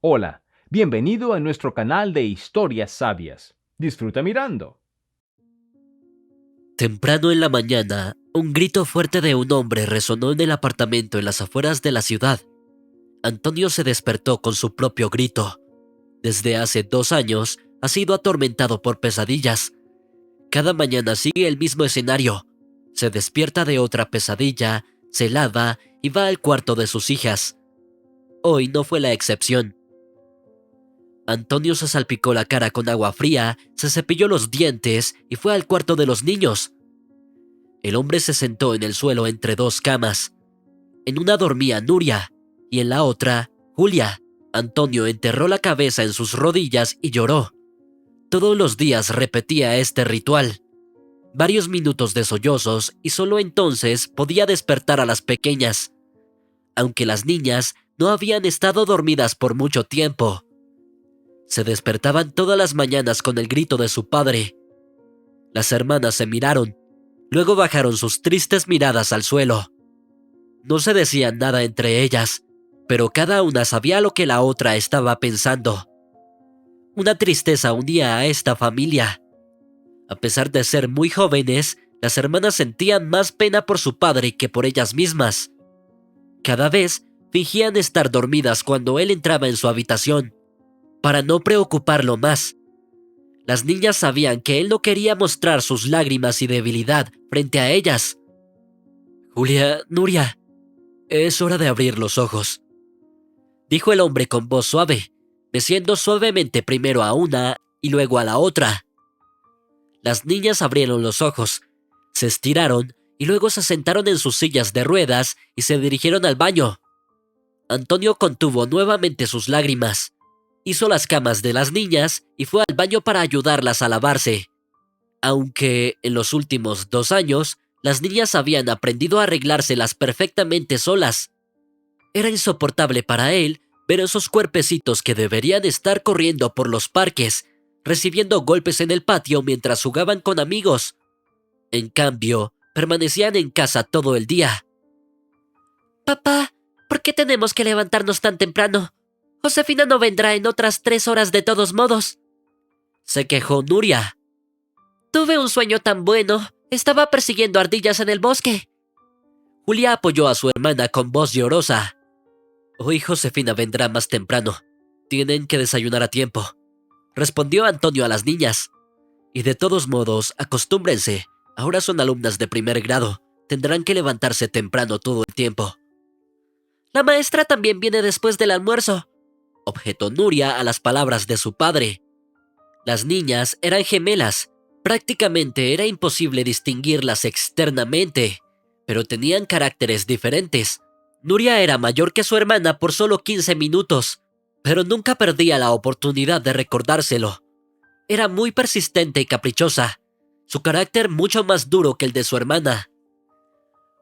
Hola, bienvenido a nuestro canal de historias sabias. Disfruta mirando. Temprano en la mañana, un grito fuerte de un hombre resonó en el apartamento en las afueras de la ciudad. Antonio se despertó con su propio grito. Desde hace 2 años ha sido atormentado por pesadillas. Cada mañana sigue el mismo escenario. Se despierta de otra pesadilla, se lava y va al cuarto de sus hijas. Hoy no fue la excepción. Antonio se salpicó la cara con agua fría, se cepilló los dientes y fue al cuarto de los niños. El hombre se sentó en el suelo entre dos camas. En una dormía Nuria y en la otra, Julia. Antonio enterró la cabeza en sus rodillas y lloró. Todos los días repetía este ritual. Varios minutos de sollozos y solo entonces podía despertar a las pequeñas. Aunque las niñas no habían estado dormidas por mucho tiempo. Se despertaban todas las mañanas con el grito de su padre. Las hermanas se miraron. Luego bajaron sus tristes miradas al suelo. No se decían nada entre ellas, pero cada una sabía lo que la otra estaba pensando. Una tristeza unía a esta familia. A pesar de ser muy jóvenes, las hermanas sentían más pena por su padre que por ellas mismas. Cada vez fingían estar dormidas cuando él entraba en su habitación, para no preocuparlo más. Las niñas sabían que él no quería mostrar sus lágrimas y debilidad frente a ellas. «Julia, Nuria, es hora de abrir los ojos», dijo el hombre con voz suave, meciendo suavemente primero a una y luego a la otra. Las niñas abrieron los ojos, se estiraron y luego se sentaron en sus sillas de ruedas y se dirigieron al baño. Antonio contuvo nuevamente sus lágrimas. Hizo las camas de las niñas y fue al baño para ayudarlas a lavarse. Aunque en los últimos 2 años, las niñas habían aprendido a arreglárselas perfectamente solas. Era insoportable para él ver esos cuerpecitos que deberían estar corriendo por los parques, recibiendo golpes en el patio mientras jugaban con amigos. En cambio, permanecían en casa todo el día. «Papá, ¿por qué tenemos que levantarnos tan temprano? Josefina no vendrá en otras 3 horas de todos modos», se quejó Nuria. «Tuve un sueño tan bueno. Estaba persiguiendo ardillas en el bosque». Julia apoyó a su hermana con voz llorosa. «Hoy Josefina vendrá más temprano. Tienen que desayunar a tiempo», respondió Antonio a las niñas. «Y de todos modos, acostúmbrense. Ahora son alumnas de primer grado. Tendrán que levantarse temprano todo el tiempo». «La maestra también viene después del almuerzo», objetó Nuria a las palabras de su padre. Las niñas eran gemelas. Prácticamente era imposible distinguirlas externamente, pero tenían caracteres diferentes. Nuria era mayor que su hermana por solo 15 minutos, pero nunca perdía la oportunidad de recordárselo. Era muy persistente y caprichosa, su carácter mucho más duro que el de su hermana.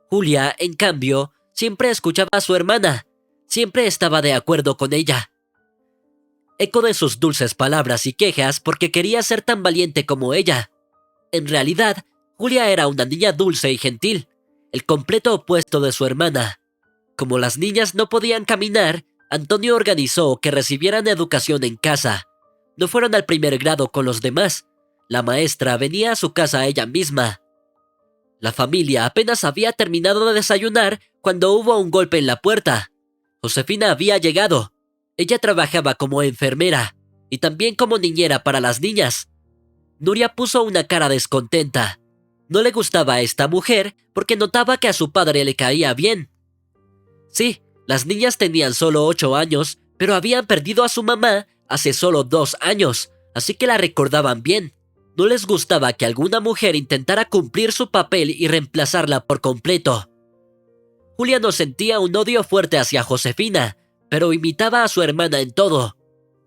Julia, en cambio, siempre escuchaba a su hermana, siempre estaba de acuerdo con ella. Eco de sus dulces palabras y quejas porque quería ser tan valiente como ella. En realidad, Julia era una niña dulce y gentil, el completo opuesto de su hermana. Como las niñas no podían caminar, Antonio organizó que recibieran educación en casa. No fueron al primer grado con los demás. La maestra venía a su casa ella misma. La familia apenas había terminado de desayunar cuando hubo un golpe en la puerta. Josefina había llegado. Ella trabajaba como enfermera y también como niñera para las niñas. Nuria puso una cara descontenta. No le gustaba a esta mujer porque notaba que a su padre le caía bien. Sí, las niñas tenían solo 8 años, pero habían perdido a su mamá hace solo 2 años, así que la recordaban bien. No les gustaba que alguna mujer intentara cumplir su papel y reemplazarla por completo. Julia no sentía un odio fuerte hacia Josefina, pero imitaba a su hermana en todo.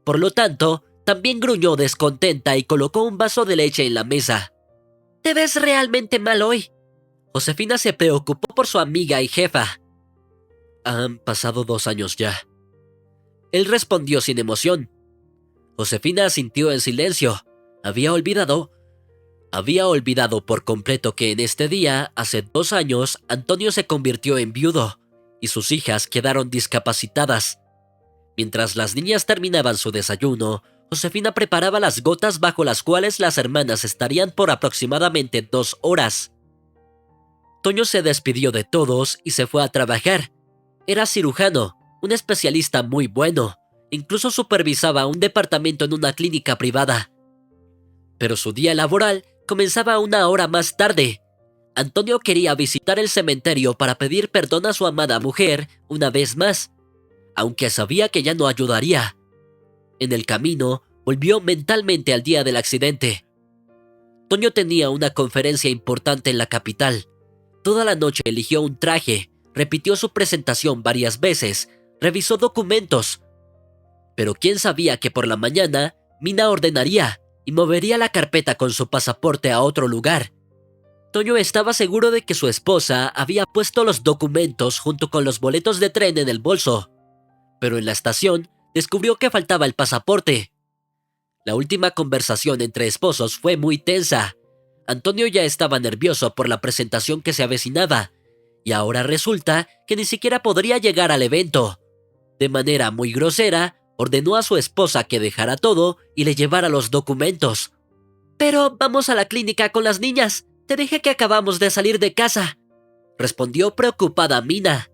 Por lo tanto, también gruñó descontenta y colocó un vaso de leche en la mesa. «Te ves realmente mal hoy». Josefina se preocupó por su amiga y jefa. «Han pasado 2 años ya». Él respondió sin emoción. Josefina asintió en silencio. Había olvidado por completo que en este día, hace 2 años, Antonio se convirtió en viudo y sus hijas quedaron discapacitadas. Mientras las niñas terminaban su desayuno, Josefina preparaba las gotas bajo las cuales las hermanas estarían por aproximadamente 2 horas. Toño se despidió de todos y se fue a trabajar. Era cirujano, un especialista muy bueno. Incluso supervisaba un departamento en una clínica privada. Pero su día laboral comenzaba 1 hora más tarde. Antonio quería visitar el cementerio para pedir perdón a su amada mujer una vez más, aunque sabía que ya no ayudaría. En el camino, volvió mentalmente al día del accidente. Toño tenía una conferencia importante en la capital. Toda la noche eligió un traje, repitió su presentación varias veces, revisó documentos. Pero quién sabía que por la mañana, Mina ordenaría y movería la carpeta con su pasaporte a otro lugar. Toño estaba seguro de que su esposa había puesto los documentos junto con los boletos de tren en el bolso, pero en la estación descubrió que faltaba el pasaporte. La última conversación entre esposos fue muy tensa. Antonio ya estaba nervioso por la presentación que se avecinaba, y ahora resulta que ni siquiera podría llegar al evento. De manera muy grosera, ordenó a su esposa que dejara todo y le llevara los documentos. «Pero vamos a la clínica con las niñas. Te dije que acabamos de salir de casa», respondió preocupada Mina.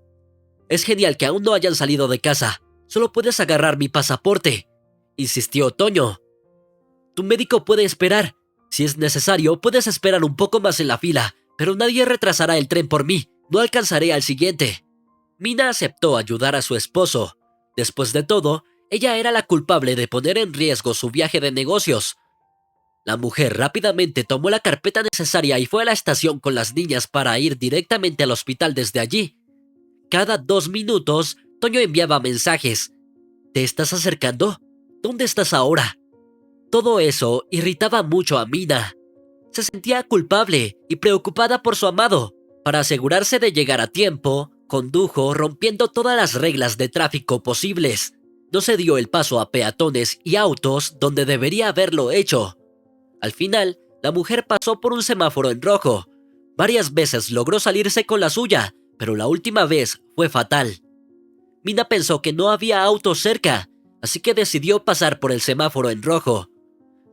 «Es genial que aún no hayan salido de casa. Solo puedes agarrar mi pasaporte», insistió Toño. «Tu médico puede esperar. Si es necesario, puedes esperar un poco más en la fila, pero nadie retrasará el tren por mí. No alcanzaré al siguiente». Mina aceptó ayudar a su esposo. Después de todo, ella era la culpable de poner en riesgo su viaje de negocios. La mujer rápidamente tomó la carpeta necesaria y fue a la estación con las niñas para ir directamente al hospital desde allí. Cada 2 minutos, Toño enviaba mensajes. «¿Te estás acercando? ¿Dónde estás ahora?». Todo eso irritaba mucho a Mina. Se sentía culpable y preocupada por su amado. Para asegurarse de llegar a tiempo, condujo rompiendo todas las reglas de tráfico posibles. No se dio el paso a peatones y autos donde debería haberlo hecho. Al final, la mujer pasó por un semáforo en rojo. Varias veces logró salirse con la suya, pero la última vez fue fatal. Mina pensó que no había autos cerca, así que decidió pasar por el semáforo en rojo.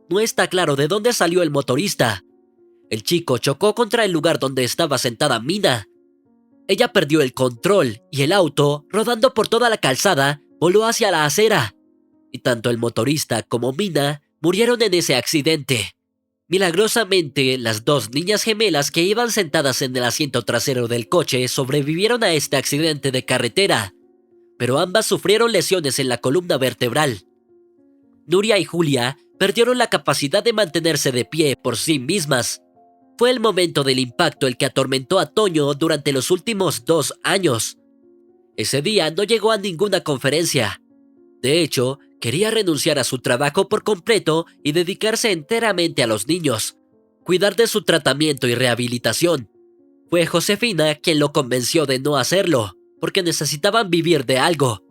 No está claro de dónde salió el motorista. El chico chocó contra el lugar donde estaba sentada Mina. Ella perdió el control y el auto, rodando por toda la calzada, voló hacia la acera. Y tanto el motorista como Mina murieron en ese accidente. Milagrosamente, las 2 niñas gemelas que iban sentadas en el asiento trasero del coche sobrevivieron a este accidente de carretera, pero ambas sufrieron lesiones en la columna vertebral. Nuria y Julia perdieron la capacidad de mantenerse de pie por sí mismas. Fue el momento del impacto el que atormentó a Toño durante los últimos 2 años. Ese día no llegó a ninguna conferencia. De hecho, quería renunciar a su trabajo por completo y dedicarse enteramente a los niños, cuidar de su tratamiento y rehabilitación. Fue Josefina quien lo convenció de no hacerlo, porque necesitaban vivir de algo.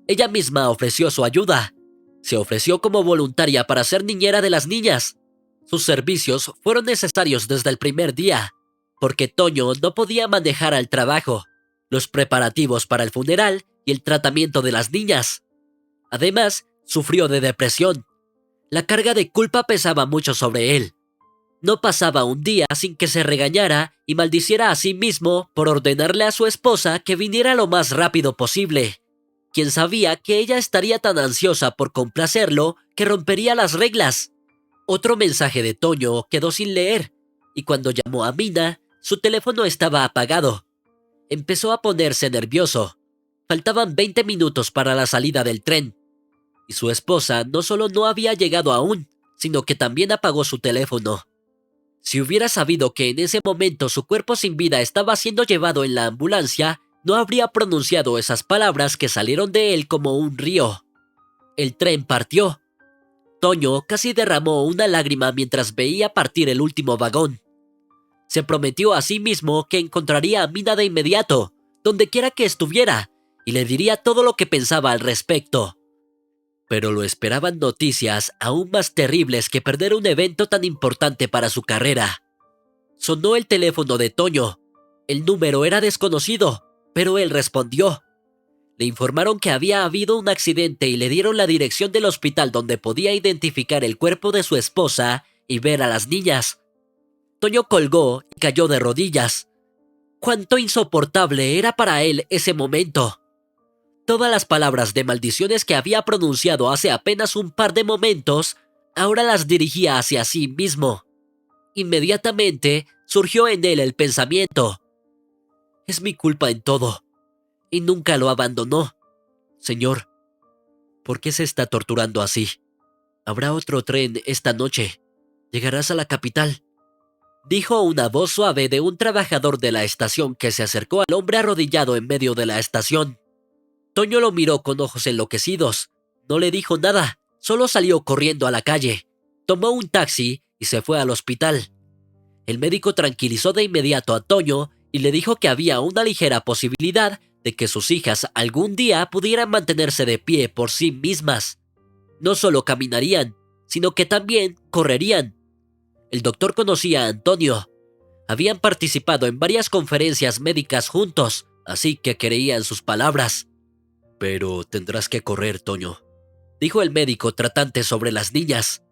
Ella misma ofreció su ayuda. Se ofreció como voluntaria para ser niñera de las niñas. Sus servicios fueron necesarios desde el primer día, porque Toño no podía manejar al trabajo, los preparativos para el funeral y el tratamiento de las niñas. Además, sufrió de depresión. La carga de culpa pesaba mucho sobre él. No pasaba un día sin que se regañara y maldiciera a sí mismo por ordenarle a su esposa que viniera lo más rápido posible. Quien sabía que ella estaría tan ansiosa por complacerlo que rompería las reglas. Otro mensaje de Toño quedó sin leer, y cuando llamó a Mina, su teléfono estaba apagado. Empezó a ponerse nervioso. Faltaban 20 minutos para la salida del tren. Y su esposa no solo no había llegado aún, sino que también apagó su teléfono. Si hubiera sabido que en ese momento su cuerpo sin vida estaba siendo llevado en la ambulancia, no habría pronunciado esas palabras que salieron de él como un río. El tren partió. Toño casi derramó una lágrima mientras veía partir el último vagón. Se prometió a sí mismo que encontraría a Mina de inmediato, donde quiera que estuviera, y le diría todo lo que pensaba al respecto. Pero lo esperaban noticias aún más terribles que perder un evento tan importante para su carrera. Sonó el teléfono de Toño. El número era desconocido, pero él respondió. Le informaron que había habido un accidente y le dieron la dirección del hospital donde podía identificar el cuerpo de su esposa y ver a las niñas. Toño colgó y cayó de rodillas. Cuánto insoportable era para él ese momento. Todas las palabras de maldiciones que había pronunciado hace apenas un par de momentos, ahora las dirigía hacia sí mismo. Inmediatamente surgió en él el pensamiento: es mi culpa en todo, y nunca lo abandonó. Señor, ¿por qué se está torturando así? Habrá otro tren esta noche. Llegarás a la capital, dijo una voz suave de un trabajador de la estación que se acercó al hombre arrodillado en medio de la estación. Toño lo miró con ojos enloquecidos. No le dijo nada, solo salió corriendo a la calle. Tomó un taxi y se fue al hospital. El médico tranquilizó de inmediato a Toño y le dijo que había una ligera posibilidad de que sus hijas algún día pudieran mantenerse de pie por sí mismas. No solo caminarían, sino que también correrían. El doctor conocía a Antonio. Habían participado en varias conferencias médicas juntos, así que creía en sus palabras. Pero tendrás que correr, Toño, dijo el médico tratante sobre las niñas.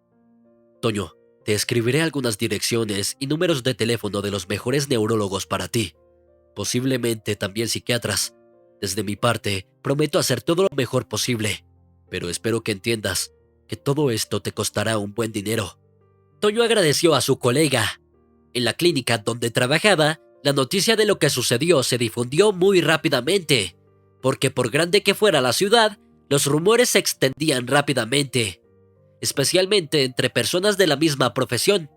Toño, te escribiré algunas direcciones y números de teléfono de los mejores neurólogos para ti. Posiblemente también psiquiatras. Desde mi parte, prometo hacer todo lo mejor posible, pero espero que entiendas que todo esto te costará un buen dinero. Toño agradeció a su colega. En la clínica donde trabajaba, la noticia de lo que sucedió se difundió muy rápidamente, porque por grande que fuera la ciudad, los rumores se extendían rápidamente, especialmente entre personas de la misma profesión.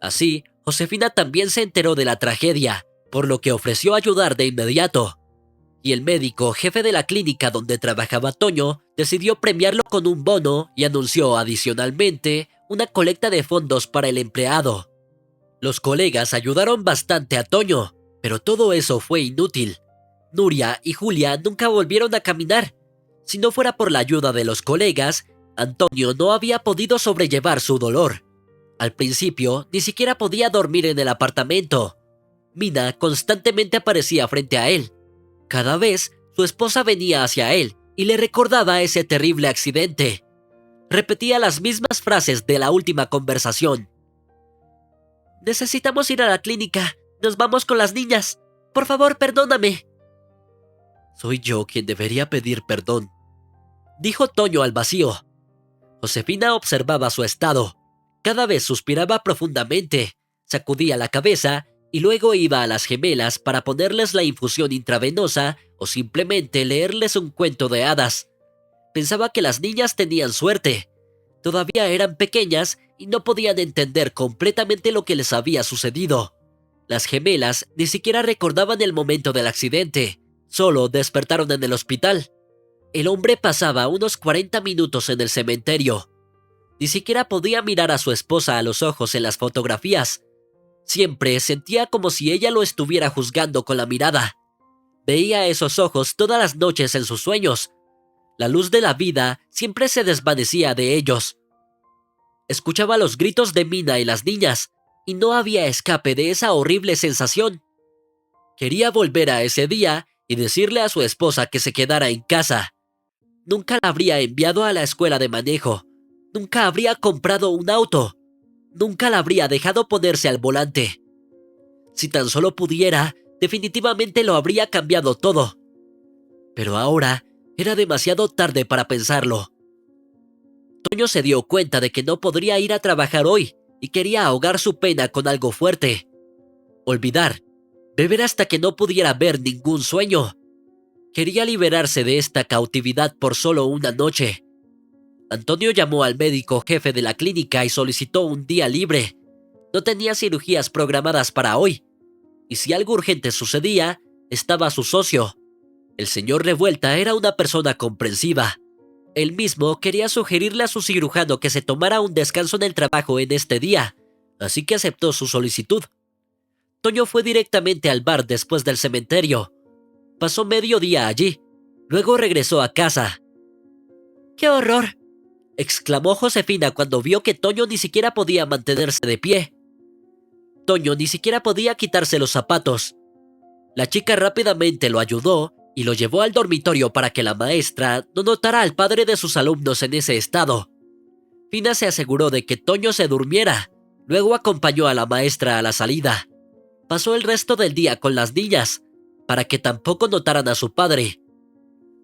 Así, Josefina también se enteró de la tragedia, por lo que ofreció ayudar de inmediato. Y el médico jefe de la clínica donde trabajaba Toño decidió premiarlo con un bono y anunció adicionalmente una colecta de fondos para el empleado. Los colegas ayudaron bastante a Toño, pero todo eso fue inútil. Nuria y Julia nunca volvieron a caminar. Si no fuera por la ayuda de los colegas, Antonio no había podido sobrellevar su dolor. Al principio, ni siquiera podía dormir en el apartamento. Mina constantemente aparecía frente a él. Cada vez, su esposa venía hacia él y le recordaba ese terrible accidente. Repetía las mismas frases de la última conversación. Necesitamos ir a la clínica. Nos vamos con las niñas. Por favor, perdóname. Soy yo quien debería pedir perdón, dijo Toño al vacío. Josefina observaba su estado. Cada vez suspiraba profundamente, sacudía la cabeza y luego iba a las gemelas para ponerles la infusión intravenosa o simplemente leerles un cuento de hadas. Pensaba que las niñas tenían suerte. Todavía eran pequeñas y no podían entender completamente lo que les había sucedido. Las gemelas ni siquiera recordaban el momento del accidente, solo despertaron en el hospital. El hombre pasaba unos 40 minutos en el cementerio. Ni siquiera podía mirar a su esposa a los ojos en las fotografías. Siempre sentía como si ella lo estuviera juzgando con la mirada. Veía esos ojos todas las noches en sus sueños. La luz de la vida siempre se desvanecía de ellos. Escuchaba los gritos de Mina y las niñas, y no había escape de esa horrible sensación. Quería volver a ese día y decirle a su esposa que se quedara en casa. Nunca la habría enviado a la escuela de manejo. Nunca habría comprado un auto. Nunca la habría dejado ponerse al volante. Si tan solo pudiera, definitivamente lo habría cambiado todo. Pero ahora era demasiado tarde para pensarlo. Toño se dio cuenta de que no podría ir a trabajar hoy y quería ahogar su pena con algo fuerte. Olvidar, beber hasta que no pudiera ver ningún sueño. Quería liberarse de esta cautividad por solo una noche. Antonio llamó al médico jefe de la clínica y solicitó un día libre. No tenía cirugías programadas para hoy. Y si algo urgente sucedía, estaba su socio. El señor Revuelta era una persona comprensiva. Él mismo quería sugerirle a su cirujano que se tomara un descanso en el trabajo en este día, así que aceptó su solicitud. Toño fue directamente al bar después del cementerio. Pasó medio día allí. Luego regresó a casa. ¡Qué horror!, exclamó Josefina cuando vio que Toño ni siquiera podía mantenerse de pie. Toño ni siquiera podía quitarse los zapatos. La chica rápidamente lo ayudó y lo llevó al dormitorio para que la maestra no notara al padre de sus alumnos en ese estado. Fina se aseguró de que Toño se durmiera, luego acompañó a la maestra a la salida. Pasó el resto del día con las niñas, para que tampoco notaran a su padre.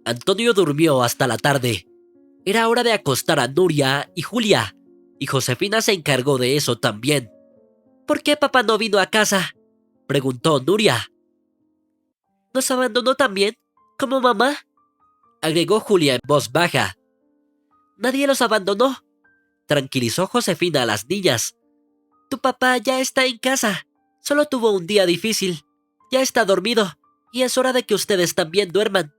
Antonio durmió hasta la tarde. Era hora de acostar a Nuria y Julia, y Josefina se encargó de eso también. ¿Por qué papá no vino a casa?, preguntó Nuria. ¿Nos abandonó también, como mamá?, agregó Julia en voz baja. Nadie los abandonó, tranquilizó Josefina a las niñas. Tu papá ya está en casa. Solo tuvo un día difícil. Ya está dormido, y es hora de que ustedes también duerman.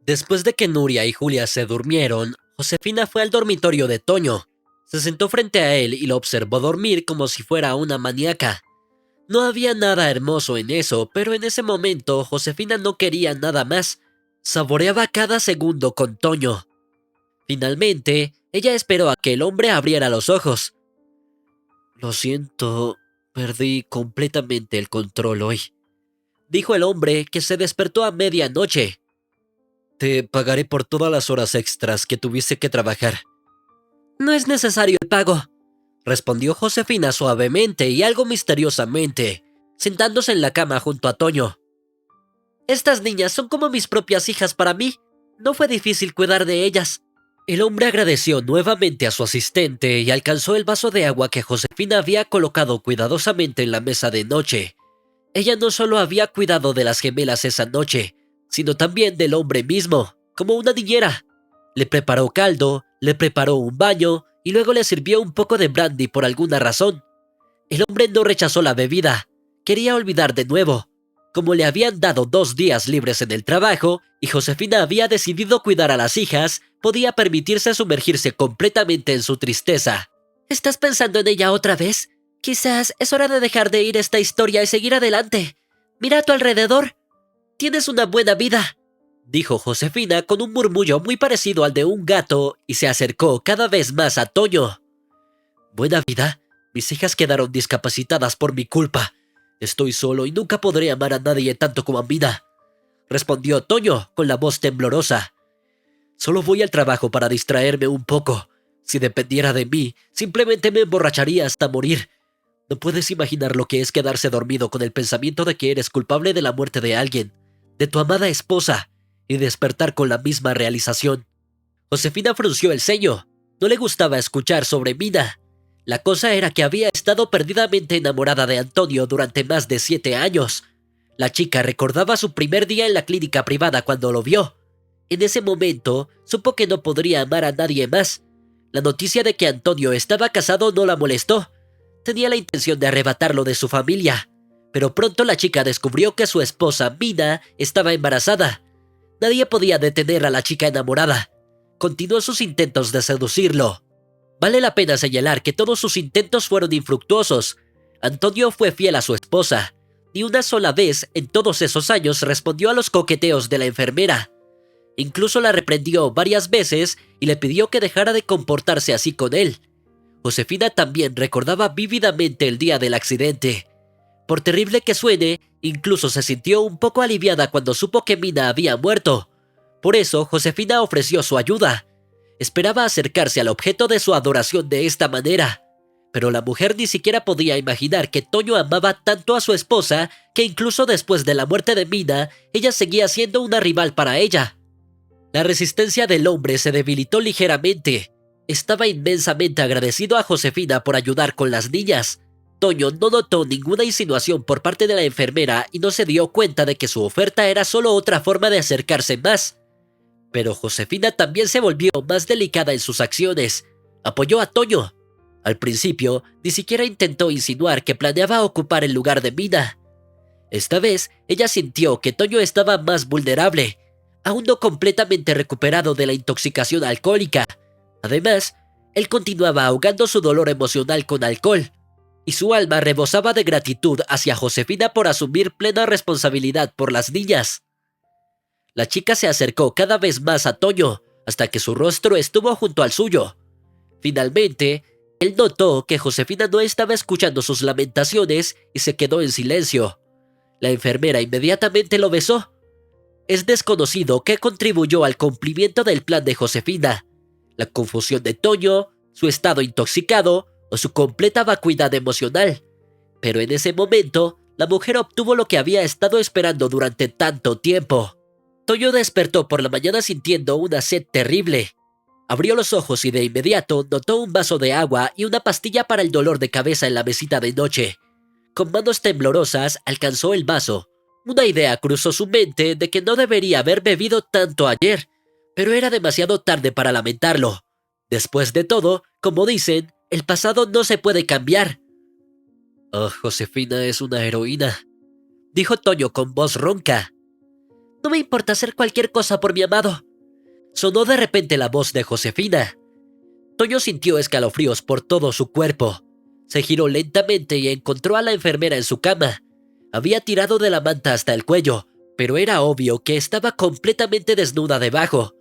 Después de que Nuria y Julia se durmieron, Josefina fue al dormitorio de Toño. Se sentó frente a él y lo observó dormir como si fuera una maníaca. No había nada hermoso en eso, pero en ese momento Josefina no quería nada más. Saboreaba cada segundo con Toño. Finalmente, ella esperó a que el hombre abriera los ojos. Lo siento, perdí completamente el control hoy, dijo el hombre, que se despertó a medianoche. Te pagaré por todas las horas extras que tuviste que trabajar. No es necesario el pago, respondió Josefina suavemente y algo misteriosamente, sentándose en la cama junto a Toño. Estas niñas son como mis propias hijas para mí. No fue difícil cuidar de ellas. El hombre agradeció nuevamente a su asistente y alcanzó el vaso de agua que Josefina había colocado cuidadosamente en la mesa de noche. Ella no solo había cuidado de las gemelas esa noche, sino también del hombre mismo, como una niñera. Le preparó caldo, le preparó un baño y luego le sirvió un poco de brandy por alguna razón. El hombre no rechazó la bebida, quería olvidar de nuevo. Como le habían dado 2 días libres en el trabajo y Josefina había decidido cuidar a las hijas, podía permitirse sumergirse completamente en su tristeza. ¿Estás pensando en ella otra vez? Quizás es hora de dejar de ir esta historia y seguir adelante. Mira a tu alrededor. Tienes una buena vida, dijo Josefina con un murmullo muy parecido al de un gato y se acercó cada vez más a Toño. ¿Buena vida? Mis hijas quedaron discapacitadas por mi culpa. Estoy solo y nunca podré amar a nadie tanto como a Mina, respondió Toño con la voz temblorosa. Solo voy al trabajo para distraerme un poco. Si dependiera de mí, simplemente me emborracharía hasta morir. No puedes imaginar lo que es quedarse dormido con el pensamiento de que eres culpable de la muerte de alguien, de tu amada esposa, y despertar con la misma realización. Josefina frunció el ceño. No le gustaba escuchar sobre Mina. La cosa era que había estado perdidamente enamorada de Antonio durante más de 7 años. La chica recordaba su primer día en la clínica privada cuando lo vio. En ese momento, supo que no podría amar a nadie más. La noticia de que Antonio estaba casado no la molestó. Tenía la intención de arrebatarlo de su familia. Pero pronto la chica descubrió que su esposa, Mina, estaba embarazada. Nadie podía detener a la chica enamorada. Continuó sus intentos de seducirlo. Vale la pena señalar que todos sus intentos fueron infructuosos. Antonio fue fiel a su esposa. Ni una sola vez en todos esos años respondió a los coqueteos de la enfermera. Incluso la reprendió varias veces y le pidió que dejara de comportarse así con él. Josefina también recordaba vívidamente el día del accidente. Por terrible que suene, incluso se sintió un poco aliviada cuando supo que Mina había muerto. Por eso, Josefina ofreció su ayuda. Esperaba acercarse al objeto de su adoración de esta manera, pero la mujer ni siquiera podía imaginar que Toño amaba tanto a su esposa que incluso después de la muerte de Mina, ella seguía siendo una rival para ella. La resistencia del hombre se debilitó ligeramente. Estaba inmensamente agradecido a Josefina por ayudar con las niñas. Toño no notó ninguna insinuación por parte de la enfermera y no se dio cuenta de que su oferta era solo otra forma de acercarse más. Pero Josefina también se volvió más delicada en sus acciones. Apoyó a Toño. Al principio, ni siquiera intentó insinuar que planeaba ocupar el lugar de Mina. Esta vez, ella sintió que Toño estaba más vulnerable, aún no completamente recuperado de la intoxicación alcohólica. Además, él continuaba ahogando su dolor emocional con alcohol, y su alma rebosaba de gratitud hacia Josefina por asumir plena responsabilidad por las niñas. La chica se acercó cada vez más a Toño, hasta que su rostro estuvo junto al suyo. Finalmente, él notó que Josefina no estaba escuchando sus lamentaciones y se quedó en silencio. La enfermera inmediatamente lo besó. Es desconocido qué contribuyó al cumplimiento del plan de Josefina: la confusión de Toño, su estado intoxicado o su completa vacuidad emocional. Pero en ese momento, la mujer obtuvo lo que había estado esperando durante tanto tiempo. Toño despertó por la mañana sintiendo una sed terrible. Abrió los ojos y de inmediato notó un vaso de agua y una pastilla para el dolor de cabeza en la mesita de noche. Con manos temblorosas alcanzó el vaso. Una idea cruzó su mente de que no debería haber bebido tanto ayer, pero era demasiado tarde para lamentarlo. Después de todo, como dicen, el pasado no se puede cambiar. «Oh, Josefina es una heroína», dijo Toño con voz ronca. «No me importa hacer cualquier cosa por mi amado», sonó de repente la voz de Josefina. Toño sintió escalofríos por todo su cuerpo. Se giró lentamente y encontró a la enfermera en su cama. Había tirado de la manta hasta el cuello, pero era obvio que estaba completamente desnuda debajo.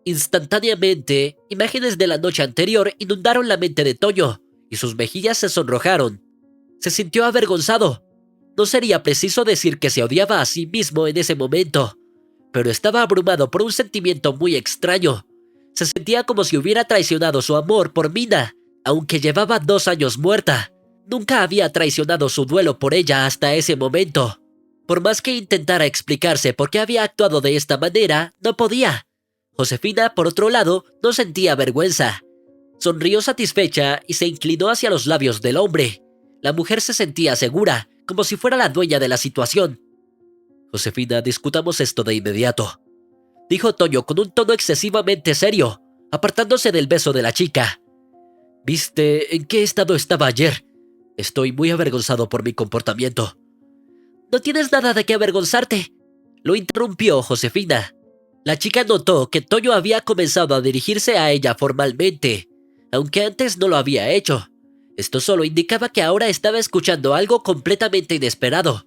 Instantáneamente, imágenes de la noche anterior inundaron la mente de Toño, y sus mejillas se sonrojaron. Se sintió avergonzado. No sería preciso decir que se odiaba a sí mismo en ese momento, pero estaba abrumado por un sentimiento muy extraño. Se sentía como si hubiera traicionado su amor por Mina, aunque llevaba 2 años muerta. Nunca había traicionado su duelo por ella hasta ese momento. Por más que intentara explicarse por qué había actuado de esta manera, no podía. Josefina, por otro lado, no sentía vergüenza. Sonrió satisfecha y se inclinó hacia los labios del hombre. La mujer se sentía segura, como si fuera la dueña de la situación. «Josefina, discutamos esto de inmediato», dijo Toño con un tono excesivamente serio, apartándose del beso de la chica. «¿Viste en qué estado estaba ayer? Estoy muy avergonzado por mi comportamiento». «No tienes nada de qué avergonzarte», lo interrumpió Josefina. La chica notó que Toño había comenzado a dirigirse a ella formalmente, aunque antes no lo había hecho. Esto solo indicaba que ahora estaba escuchando algo completamente inesperado.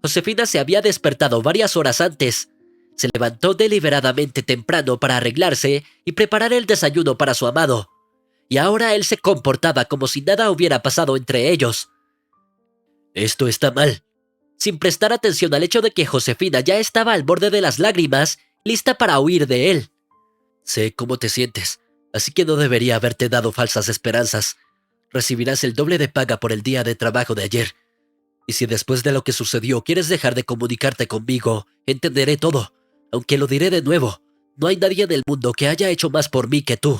Josefina se había despertado varias horas antes. Se levantó deliberadamente temprano para arreglarse y preparar el desayuno para su amado. Y ahora él se comportaba como si nada hubiera pasado entre ellos. «Esto está mal», sin prestar atención al hecho de que Josefina ya estaba al borde de las lágrimas, lista para huir de él. «Sé cómo te sientes, así que no debería haberte dado falsas esperanzas. Recibirás el doble de paga por el día de trabajo de ayer. Y si después de lo que sucedió quieres dejar de comunicarte conmigo, entenderé todo, aunque lo diré de nuevo. No hay nadie en el mundo que haya hecho más por mí que tú».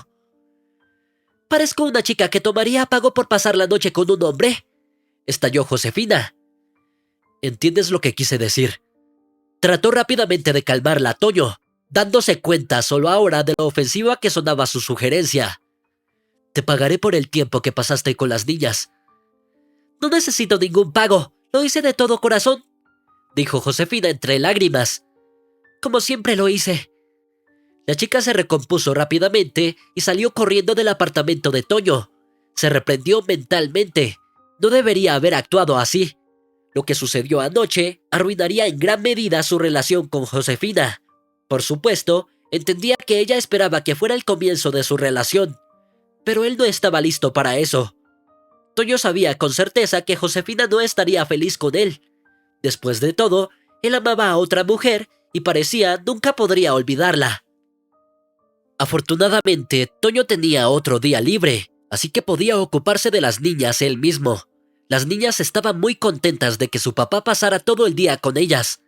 «Parezco una chica que tomaría pago por pasar la noche con un hombre», estalló Josefina. «¿Entiendes lo que quise decir?». Trató rápidamente de calmarla a Toño, dándose cuenta solo ahora de lo ofensiva que sonaba su sugerencia. «Te pagaré por el tiempo que pasaste con las niñas». «No necesito ningún pago, lo hice de todo corazón», dijo Josefina entre lágrimas. «Como siempre lo hice». La chica se recompuso rápidamente y salió corriendo del apartamento de Toño. Se reprendió mentalmente. No debería haber actuado así. Lo que sucedió anoche arruinaría en gran medida su relación con Josefina. Por supuesto, entendía que ella esperaba que fuera el comienzo de su relación, pero él no estaba listo para eso. Toño sabía con certeza que Josefina no estaría feliz con él. Después de todo, él amaba a otra mujer y parecía nunca podría olvidarla. Afortunadamente, Toño tenía otro día libre, así que podía ocuparse de las niñas él mismo. Las niñas estaban muy contentas de que su papá pasara todo el día con ellas.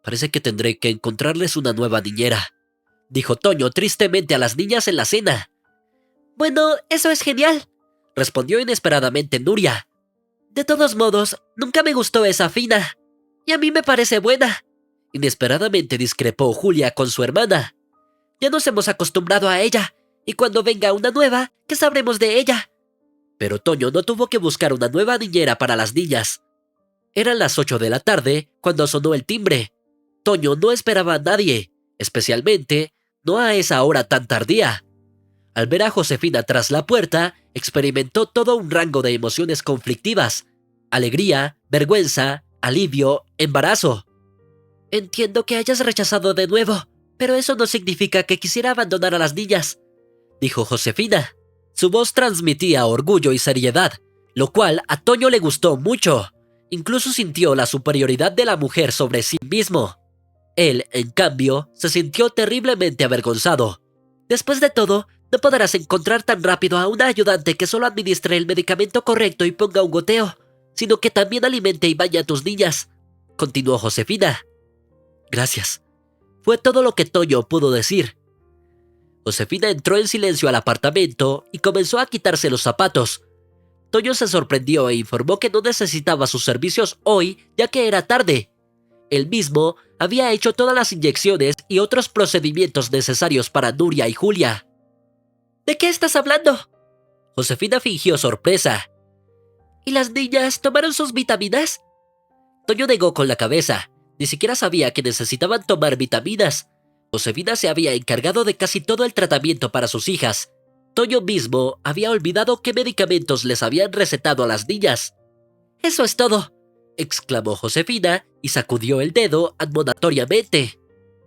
«Parece que tendré que encontrarles una nueva niñera», dijo Toño tristemente a las niñas en la cena. «Bueno, eso es genial», respondió inesperadamente Nuria. «De todos modos, nunca me gustó esa Fina. Y a mí me parece buena». Inesperadamente discrepó Julia con su hermana. «Ya nos hemos acostumbrado a ella, y cuando venga una nueva, ¿qué sabremos de ella?» Pero Toño no tuvo que buscar una nueva niñera para las niñas. Eran las 8 de la tarde cuando sonó el timbre. Toño no esperaba a nadie, especialmente no a esa hora tan tardía. Al ver a Josefina tras la puerta, experimentó todo un rango de emociones conflictivas: alegría, vergüenza, alivio, embarazo. «Entiendo que hayas rechazado de nuevo, pero eso no significa que quisiera abandonar a las niñas», dijo Josefina. Su voz transmitía orgullo y seriedad, lo cual a Toño le gustó mucho. Incluso sintió la superioridad de la mujer sobre sí mismo. Él, en cambio, se sintió terriblemente avergonzado. Después de todo, no podrás encontrar tan rápido a una ayudante que solo administre el medicamento correcto y ponga un goteo, sino que también alimente y bañe a tus niñas, continuó Josefina. Gracias. Fue todo lo que Toño pudo decir. Josefina entró en silencio al apartamento y comenzó a quitarse los zapatos. Toño se sorprendió e informó que no necesitaba sus servicios hoy, ya que era tarde. Él mismo había hecho todas las inyecciones y otros procedimientos necesarios para Nuria y Julia. ¿De qué estás hablando? Josefina fingió sorpresa. ¿Y las niñas tomaron sus vitaminas? Toño negó con la cabeza. Ni siquiera sabía que necesitaban tomar vitaminas. Josefina se había encargado de casi todo el tratamiento para sus hijas. Toño mismo había olvidado qué medicamentos les habían recetado a las niñas. «Eso es todo», exclamó Josefina y sacudió el dedo admonitoriamente.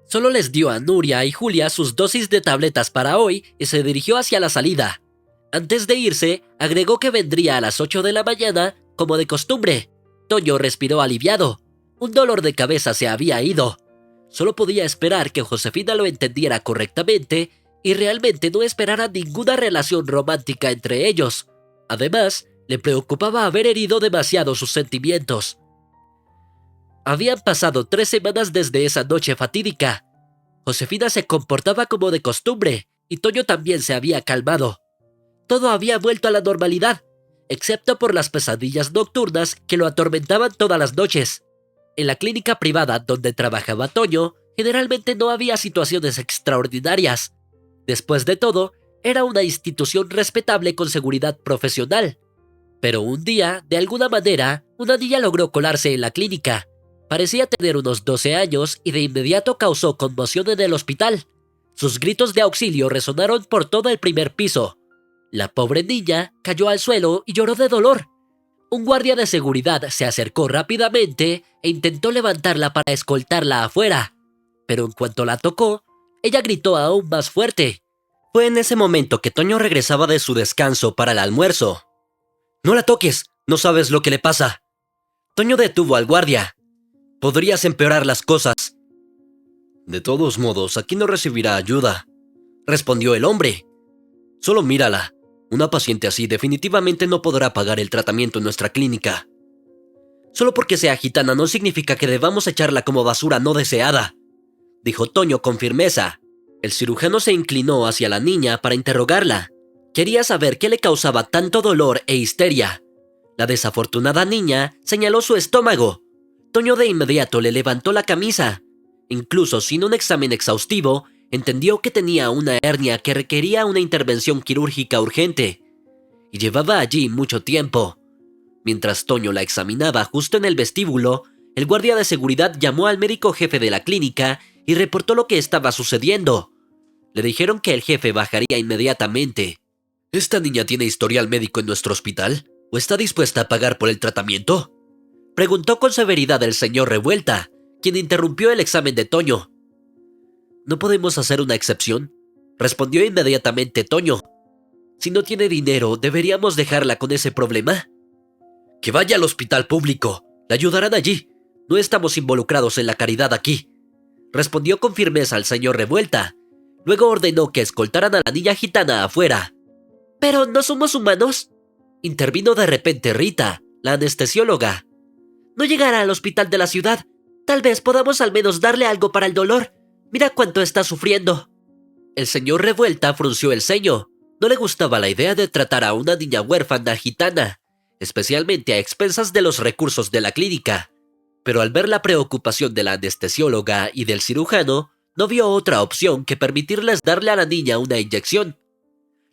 Solo les dio a Nuria y Julia sus dosis de tabletas para hoy y se dirigió hacia la salida. Antes de irse, agregó que vendría a las 8 de la mañana, como de costumbre. Toño respiró aliviado. Un dolor de cabeza se había ido. Solo podía esperar que Josefina lo entendiera correctamente y realmente no esperara ninguna relación romántica entre ellos. Además, le preocupaba haber herido demasiado sus sentimientos. Habían pasado 3 semanas desde esa noche fatídica. Josefina se comportaba como de costumbre y Toño también se había calmado. Todo había vuelto a la normalidad, excepto por las pesadillas nocturnas que lo atormentaban todas las noches. En la clínica privada donde trabajaba Toño, generalmente no había situaciones extraordinarias. Después de todo, era una institución respetable con seguridad profesional. Pero un día, de alguna manera, una niña logró colarse en la clínica. Parecía tener unos 12 años y de inmediato causó conmoción en el hospital. Sus gritos de auxilio resonaron por todo el primer piso. La pobre niña cayó al suelo y lloró de dolor. Un guardia de seguridad se acercó rápidamente e intentó levantarla para escoltarla afuera. Pero en cuanto la tocó, ella gritó aún más fuerte. Fue en ese momento que Toño regresaba de su descanso para el almuerzo. «No la toques, no sabes lo que le pasa». Toño detuvo al guardia. «Podrías empeorar las cosas». «De todos modos, aquí no recibirá ayuda», respondió el hombre. «Solo mírala. Una paciente así definitivamente no podrá pagar el tratamiento en nuestra clínica. Solo porque sea gitana no significa que debamos echarla como basura no deseada», dijo Toño con firmeza. El cirujano se inclinó hacia la niña para interrogarla. Quería saber qué le causaba tanto dolor e histeria. La desafortunada niña señaló su estómago. Toño de inmediato le levantó la camisa. Incluso sin un examen exhaustivo, entendió que tenía una hernia que requería una intervención quirúrgica urgente. Y llevaba allí mucho tiempo. Mientras Toño la examinaba justo en el vestíbulo, el guardia de seguridad llamó al médico jefe de la clínica y reportó lo que estaba sucediendo. Le dijeron que el jefe bajaría inmediatamente. ¿Esta niña tiene historial médico en nuestro hospital? ¿O está dispuesta a pagar por el tratamiento?, preguntó con severidad el señor Revuelta, quien interrumpió el examen de Toño. «No podemos hacer una excepción», respondió inmediatamente Toño. «Si no tiene dinero, ¿deberíamos dejarla con ese problema?» «Que vaya al hospital público, la ayudarán allí. No estamos involucrados en la caridad aquí», respondió con firmeza el señor Revuelta. Luego ordenó que escoltaran a la niña gitana afuera. «¿Pero no somos humanos?», intervino de repente Rita, la anestesióloga. «No llegará al hospital de la ciudad. Tal vez podamos al menos darle algo para el dolor. Mira cuánto está sufriendo». El señor Revuelta frunció el ceño. No le gustaba la idea de tratar a una niña huérfana gitana, especialmente a expensas de los recursos de la clínica. Pero al ver la preocupación de la anestesióloga y del cirujano, no vio otra opción que permitirles darle a la niña una inyección.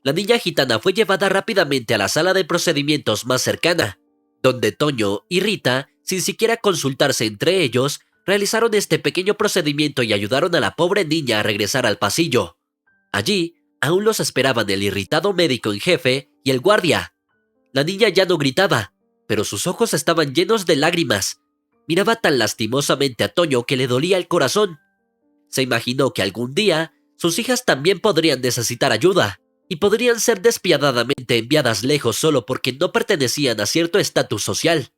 La niña gitana fue llevada rápidamente a la sala de procedimientos más cercana, donde Toño y Rita, sin siquiera consultarse entre ellos, realizaron este pequeño procedimiento y ayudaron a la pobre niña a regresar al pasillo. Allí, aún los esperaban el irritado médico en jefe y el guardia. La niña ya no gritaba, pero sus ojos estaban llenos de lágrimas. Miraba tan lastimosamente a Toño que le dolía el corazón. Se imaginó que algún día sus hijas también podrían necesitar ayuda y podrían ser despiadadamente enviadas lejos solo porque no pertenecían a cierto estatus social.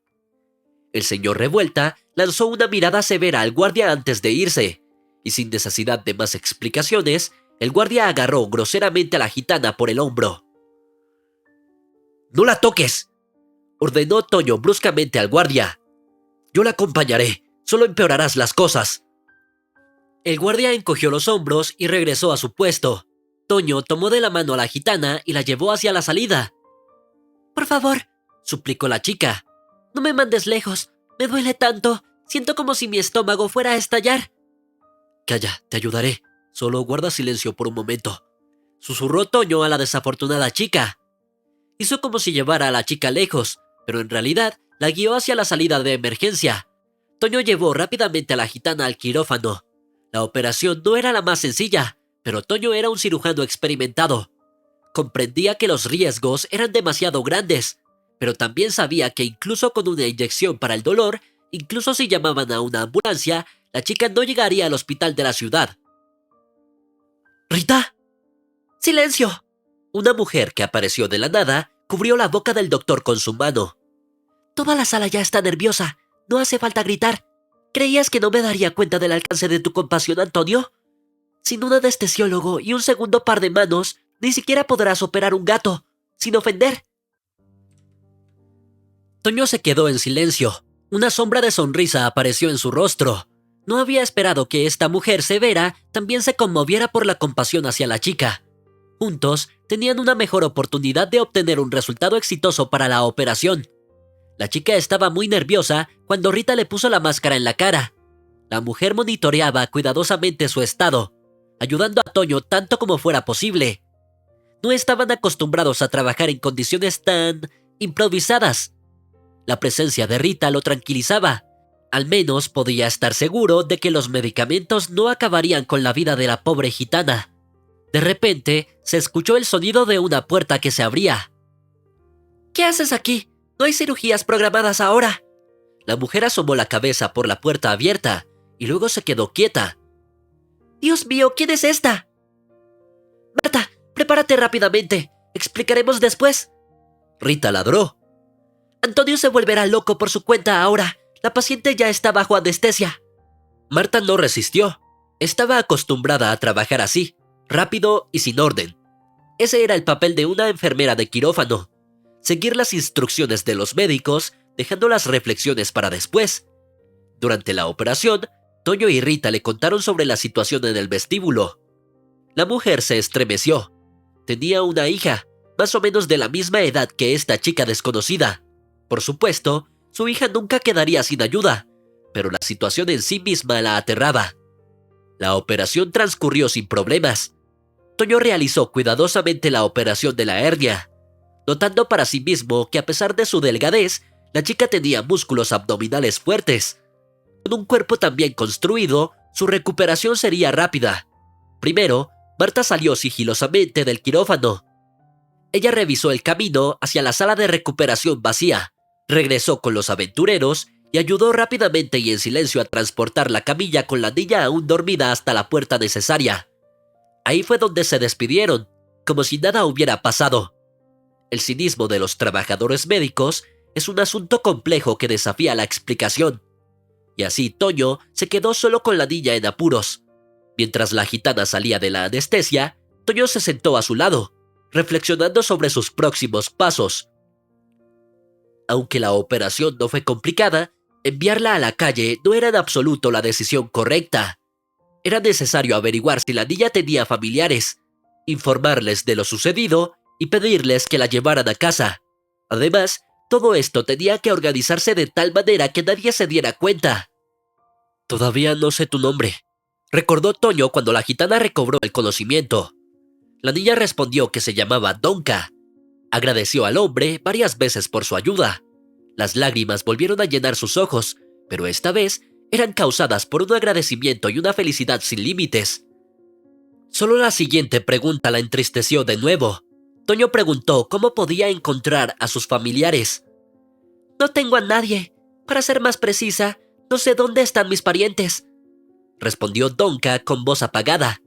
El señor Revuelta lanzó una mirada severa al guardia antes de irse. y sin necesidad de más explicaciones, el guardia agarró groseramente a la gitana por el hombro. «¡No la toques!», ordenó Toño bruscamente al guardia. «Yo la acompañaré, solo empeorarás las cosas». El guardia encogió los hombros y regresó a su puesto. Toño tomó de la mano a la gitana y la llevó hacia la salida. «Por favor», suplicó la chica, «no me mandes lejos, me duele tanto, siento como si mi estómago fuera a estallar». «Calla, te ayudaré, solo guarda silencio por un momento», susurró Toño a la desafortunada chica. Hizo como si llevara a la chica lejos, pero en realidad la guió hacia la salida de emergencia. Toño llevó rápidamente a la gitana al quirófano. La operación no era la más sencilla, pero Toño era un cirujano experimentado. Comprendía que los riesgos eran demasiado grandes, pero también sabía que incluso con una inyección para el dolor, incluso si llamaban a una ambulancia, la chica no llegaría al hospital de la ciudad. «¡Rita!». «¡Silencio!». Una mujer que apareció de la nada cubrió la boca del doctor con su mano. «Toda la sala ya está nerviosa, no hace falta gritar. ¿Creías que no me daría cuenta del alcance de tu compasión, Antonio? Sin un anestesiólogo y un segundo par de manos, ni siquiera podrás operar un gato, sin ofender». Toño se quedó en silencio. Una sombra de sonrisa apareció en su rostro. No había esperado que esta mujer severa también se conmoviera por la compasión hacia la chica. Juntos, tenían una mejor oportunidad de obtener un resultado exitoso para la operación. La chica estaba muy nerviosa cuando Rita le puso la máscara en la cara. La mujer monitoreaba cuidadosamente su estado, ayudando a Toño tanto como fuera posible. No estaban acostumbrados a trabajar en condiciones tan improvisadas. La presencia de Rita lo tranquilizaba. Al menos podía estar seguro de que los medicamentos no acabarían con la vida de la pobre gitana. De repente, se escuchó el sonido de una puerta que se abría. «¿Qué haces aquí? No hay cirugías programadas ahora». La mujer asomó la cabeza por la puerta abierta y luego se quedó quieta. «Dios mío, ¿quién es esta?» «Marta, prepárate rápidamente. Explicaremos después». Rita ladró. «Antonio se volverá loco por su cuenta ahora. La paciente ya está bajo anestesia». Marta no resistió. Estaba acostumbrada a trabajar así, rápido y sin orden. Ese era el papel de una enfermera de quirófano. Seguir las instrucciones de los médicos, dejando las reflexiones para después. Durante la operación, Toño y Rita le contaron sobre la situación en el vestíbulo. La mujer se estremeció. Tenía una hija, más o menos de la misma edad que esta chica desconocida. Por supuesto, su hija nunca quedaría sin ayuda, pero la situación en sí misma la aterraba. La operación transcurrió sin problemas. Toño realizó cuidadosamente la operación de la hernia, notando para sí mismo que a pesar de su delgadez, la chica tenía músculos abdominales fuertes. Con un cuerpo tan bien construido, su recuperación sería rápida. Primero, Marta salió sigilosamente del quirófano. Ella revisó el camino hacia la sala de recuperación vacía, regresó con los aventureros y ayudó rápidamente y en silencio a transportar la camilla con la niña aún dormida hasta la puerta necesaria. Ahí fue donde se despidieron, como si nada hubiera pasado. El cinismo de los trabajadores médicos es un asunto complejo que desafía la explicación. Y así Toño se quedó solo con la niña en apuros. Mientras la gitana salía de la anestesia, Toño se sentó a su lado, reflexionando sobre sus próximos pasos. Aunque la operación no fue complicada, enviarla a la calle no era en absoluto la decisión correcta. Era necesario averiguar si la niña tenía familiares, informarles de lo sucedido y pedirles que la llevaran a casa. Además, todo esto tenía que organizarse de tal manera que nadie se diera cuenta. «Todavía no sé tu nombre», recordó Toño cuando la gitana recobró el conocimiento. La niña respondió que se llamaba Donka. Agradeció al hombre varias veces por su ayuda. Las lágrimas volvieron a llenar sus ojos, pero esta vez eran causadas por un agradecimiento y una felicidad sin límites. Solo la siguiente pregunta la entristeció de nuevo. Toño preguntó cómo podía encontrar a sus familiares. «No tengo a nadie. Para ser más precisa, no sé dónde están mis parientes», respondió Donka con voz apagada.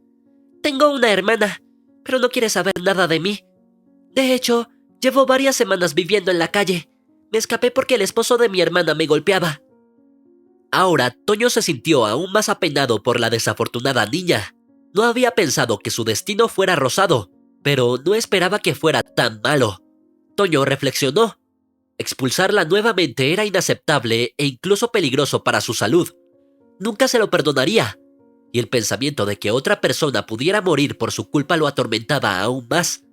«Tengo una hermana, pero no quiere saber nada de mí. De hecho, llevo varias semanas viviendo en la calle. Me escapé porque el esposo de mi hermana me golpeaba». Ahora, Toño se sintió aún más apenado por la desafortunada niña. No había pensado que su destino fuera rosado, pero no esperaba que fuera tan malo. Toño reflexionó. Expulsarla nuevamente era inaceptable e incluso peligroso para su salud. Nunca se lo perdonaría. Y el pensamiento de que otra persona pudiera morir por su culpa lo atormentaba aún más.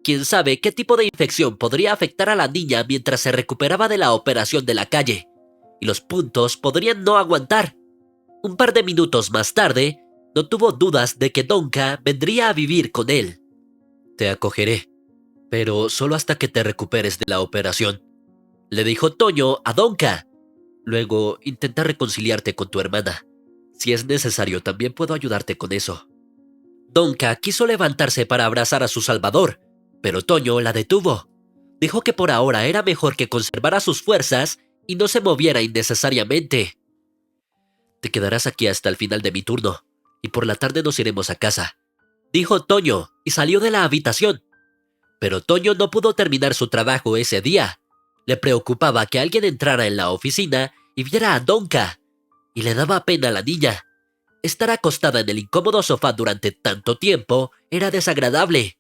Quién sabe qué tipo de infección podría afectar a la niña mientras se recuperaba de la operación de la calle. Y los puntos podrían no aguantar. Un par de minutos más tarde, no tuvo dudas de que Donka vendría a vivir con él. Te acogeré, pero solo hasta que te recuperes de la operación, le dijo Toño a Donka. Luego intenta reconciliarte con tu hermana. Si es necesario, también puedo ayudarte con eso. Donka quiso levantarse para abrazar a su salvador, pero Toño la detuvo. Dijo que por ahora era mejor que conservara sus fuerzas y no se moviera innecesariamente. Te quedarás aquí hasta el final de mi turno, y por la tarde nos iremos a casa, dijo Toño y salió de la habitación. Pero Toño no pudo terminar su trabajo ese día. Le preocupaba que alguien entrara en la oficina y viera a Donka, y le daba pena a la niña. Estar acostada en el incómodo sofá durante tanto tiempo era desagradable.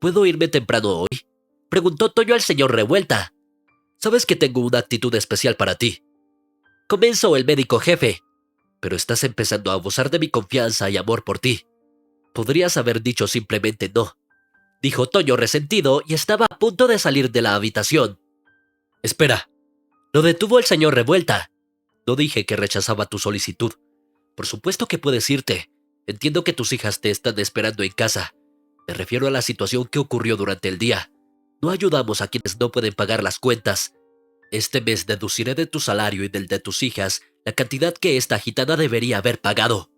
¿Puedo irme temprano hoy?, preguntó Toño al señor Revuelta. Sabes que tengo una actitud especial para ti, comenzó el médico jefe, pero estás empezando a abusar de mi confianza y amor por ti. Podrías haber dicho simplemente no, dijo Toño resentido y estaba a punto de salir de la habitación. Espera, lo detuvo el señor Revuelta. No dije que rechazaba tu solicitud. Por supuesto que puedes irte. Entiendo que tus hijas te están esperando en casa. Me refiero a la situación que ocurrió durante el día. No ayudamos a quienes no pueden pagar las cuentas. Este mes deduciré de tu salario y del de tus hijas la cantidad que esta gitana debería haber pagado.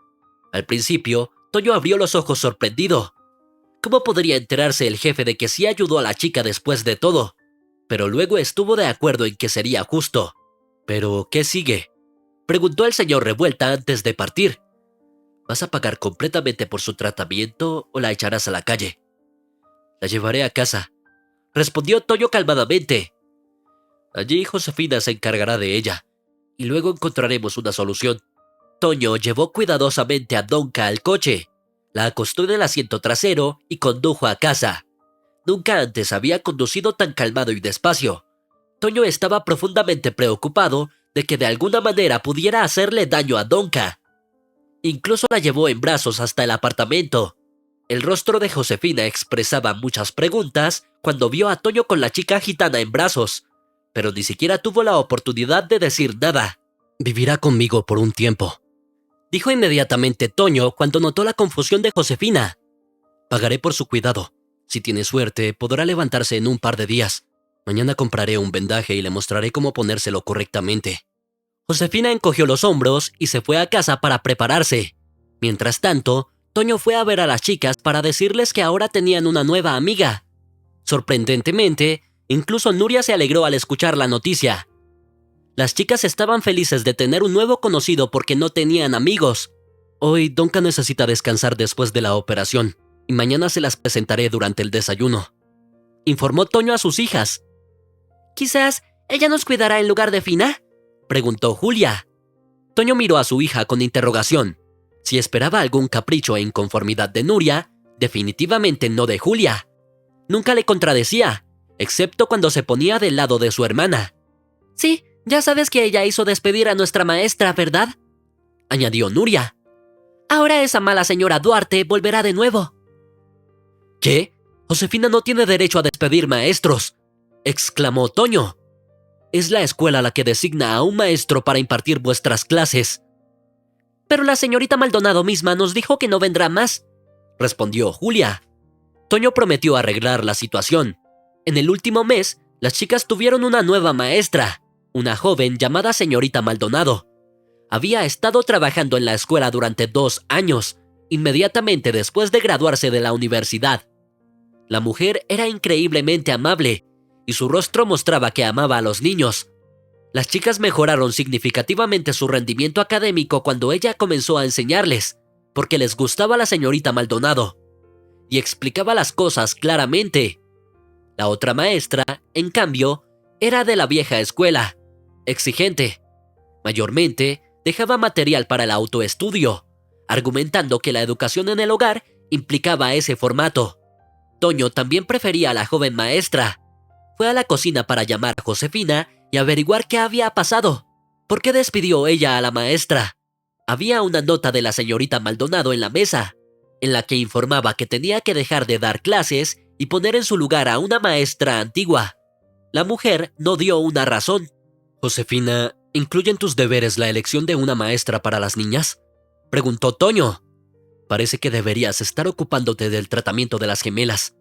Al principio, Toño abrió los ojos sorprendido. ¿Cómo podría enterarse el jefe de que sí ayudó a la chica después de todo? Pero luego estuvo de acuerdo en que sería justo. ¿Pero qué sigue?, preguntó el señor Revuelta antes de partir. ¿Vas a pagar completamente por su tratamiento o la echarás a la calle? La llevaré a casa, respondió Toño calmadamente. Allí Josefina se encargará de ella, y luego encontraremos una solución. Toño llevó cuidadosamente a Donka al coche, la acostó en el asiento trasero y condujo a casa. Nunca antes había conducido tan calmado y despacio. Toño estaba profundamente preocupado de que de alguna manera pudiera hacerle daño a Donka. Incluso la llevó en brazos hasta el apartamento. El rostro de Josefina expresaba muchas preguntas cuando vio a Toño con la chica gitana en brazos, pero ni siquiera tuvo la oportunidad de decir nada. Vivirá conmigo por un tiempo, dijo inmediatamente Toño cuando notó la confusión de Josefina. Pagaré por su cuidado. Si tiene suerte, podrá levantarse en un par de días. Mañana compraré un vendaje y le mostraré cómo ponérselo correctamente. Josefina encogió los hombros y se fue a casa para prepararse. Mientras tanto, Toño fue a ver a las chicas para decirles que ahora tenían una nueva amiga. Sorprendentemente, incluso Nuria se alegró al escuchar la noticia. Las chicas estaban felices de tener un nuevo conocido porque no tenían amigos. Hoy Donka necesita descansar después de la operación y mañana se las presentaré durante el desayuno, informó Toño a sus hijas. ¿Quizás ella nos cuidará en lugar de Fina?, preguntó Julia. Toño miró a su hija con interrogación. Si esperaba algún capricho e inconformidad de Nuria, definitivamente no de Julia. Nunca le contradecía, excepto cuando se ponía del lado de su hermana. Sí, ya sabes que ella hizo despedir a nuestra maestra, ¿verdad?, añadió Nuria. Ahora esa mala señora Duarte volverá de nuevo. ¿Qué? Josefina no tiene derecho a despedir maestros, exclamó Toño. Es la escuela la que designa a un maestro para impartir vuestras clases. Pero la señorita Maldonado misma nos dijo que no vendrá más, respondió Julia. Toño prometió arreglar la situación. En el último mes, las chicas tuvieron una nueva maestra, una joven llamada señorita Maldonado. Había estado trabajando en la escuela durante 2 años, inmediatamente después de graduarse de la universidad. La mujer era increíblemente amable, y su rostro mostraba que amaba a los niños. Las chicas mejoraron significativamente su rendimiento académico cuando ella comenzó a enseñarles, porque les gustaba la señorita Maldonado, y explicaba las cosas claramente. La otra maestra, en cambio, era de la vieja escuela, exigente. Mayormente, dejaba material para el autoestudio, argumentando que la educación en el hogar implicaba ese formato. Toño también prefería a la joven maestra. Fue a la cocina para llamar a Josefina y averiguar qué había pasado. ¿Por qué despidió ella a la maestra? Había una nota de la señorita Maldonado en la mesa, en la que informaba que tenía que dejar de dar clases y poner en su lugar a una maestra antigua. La mujer no dio una razón. «Josefina, ¿incluye en tus deberes la elección de una maestra para las niñas?», preguntó Toño. «Parece que deberías estar ocupándote del tratamiento de las gemelas».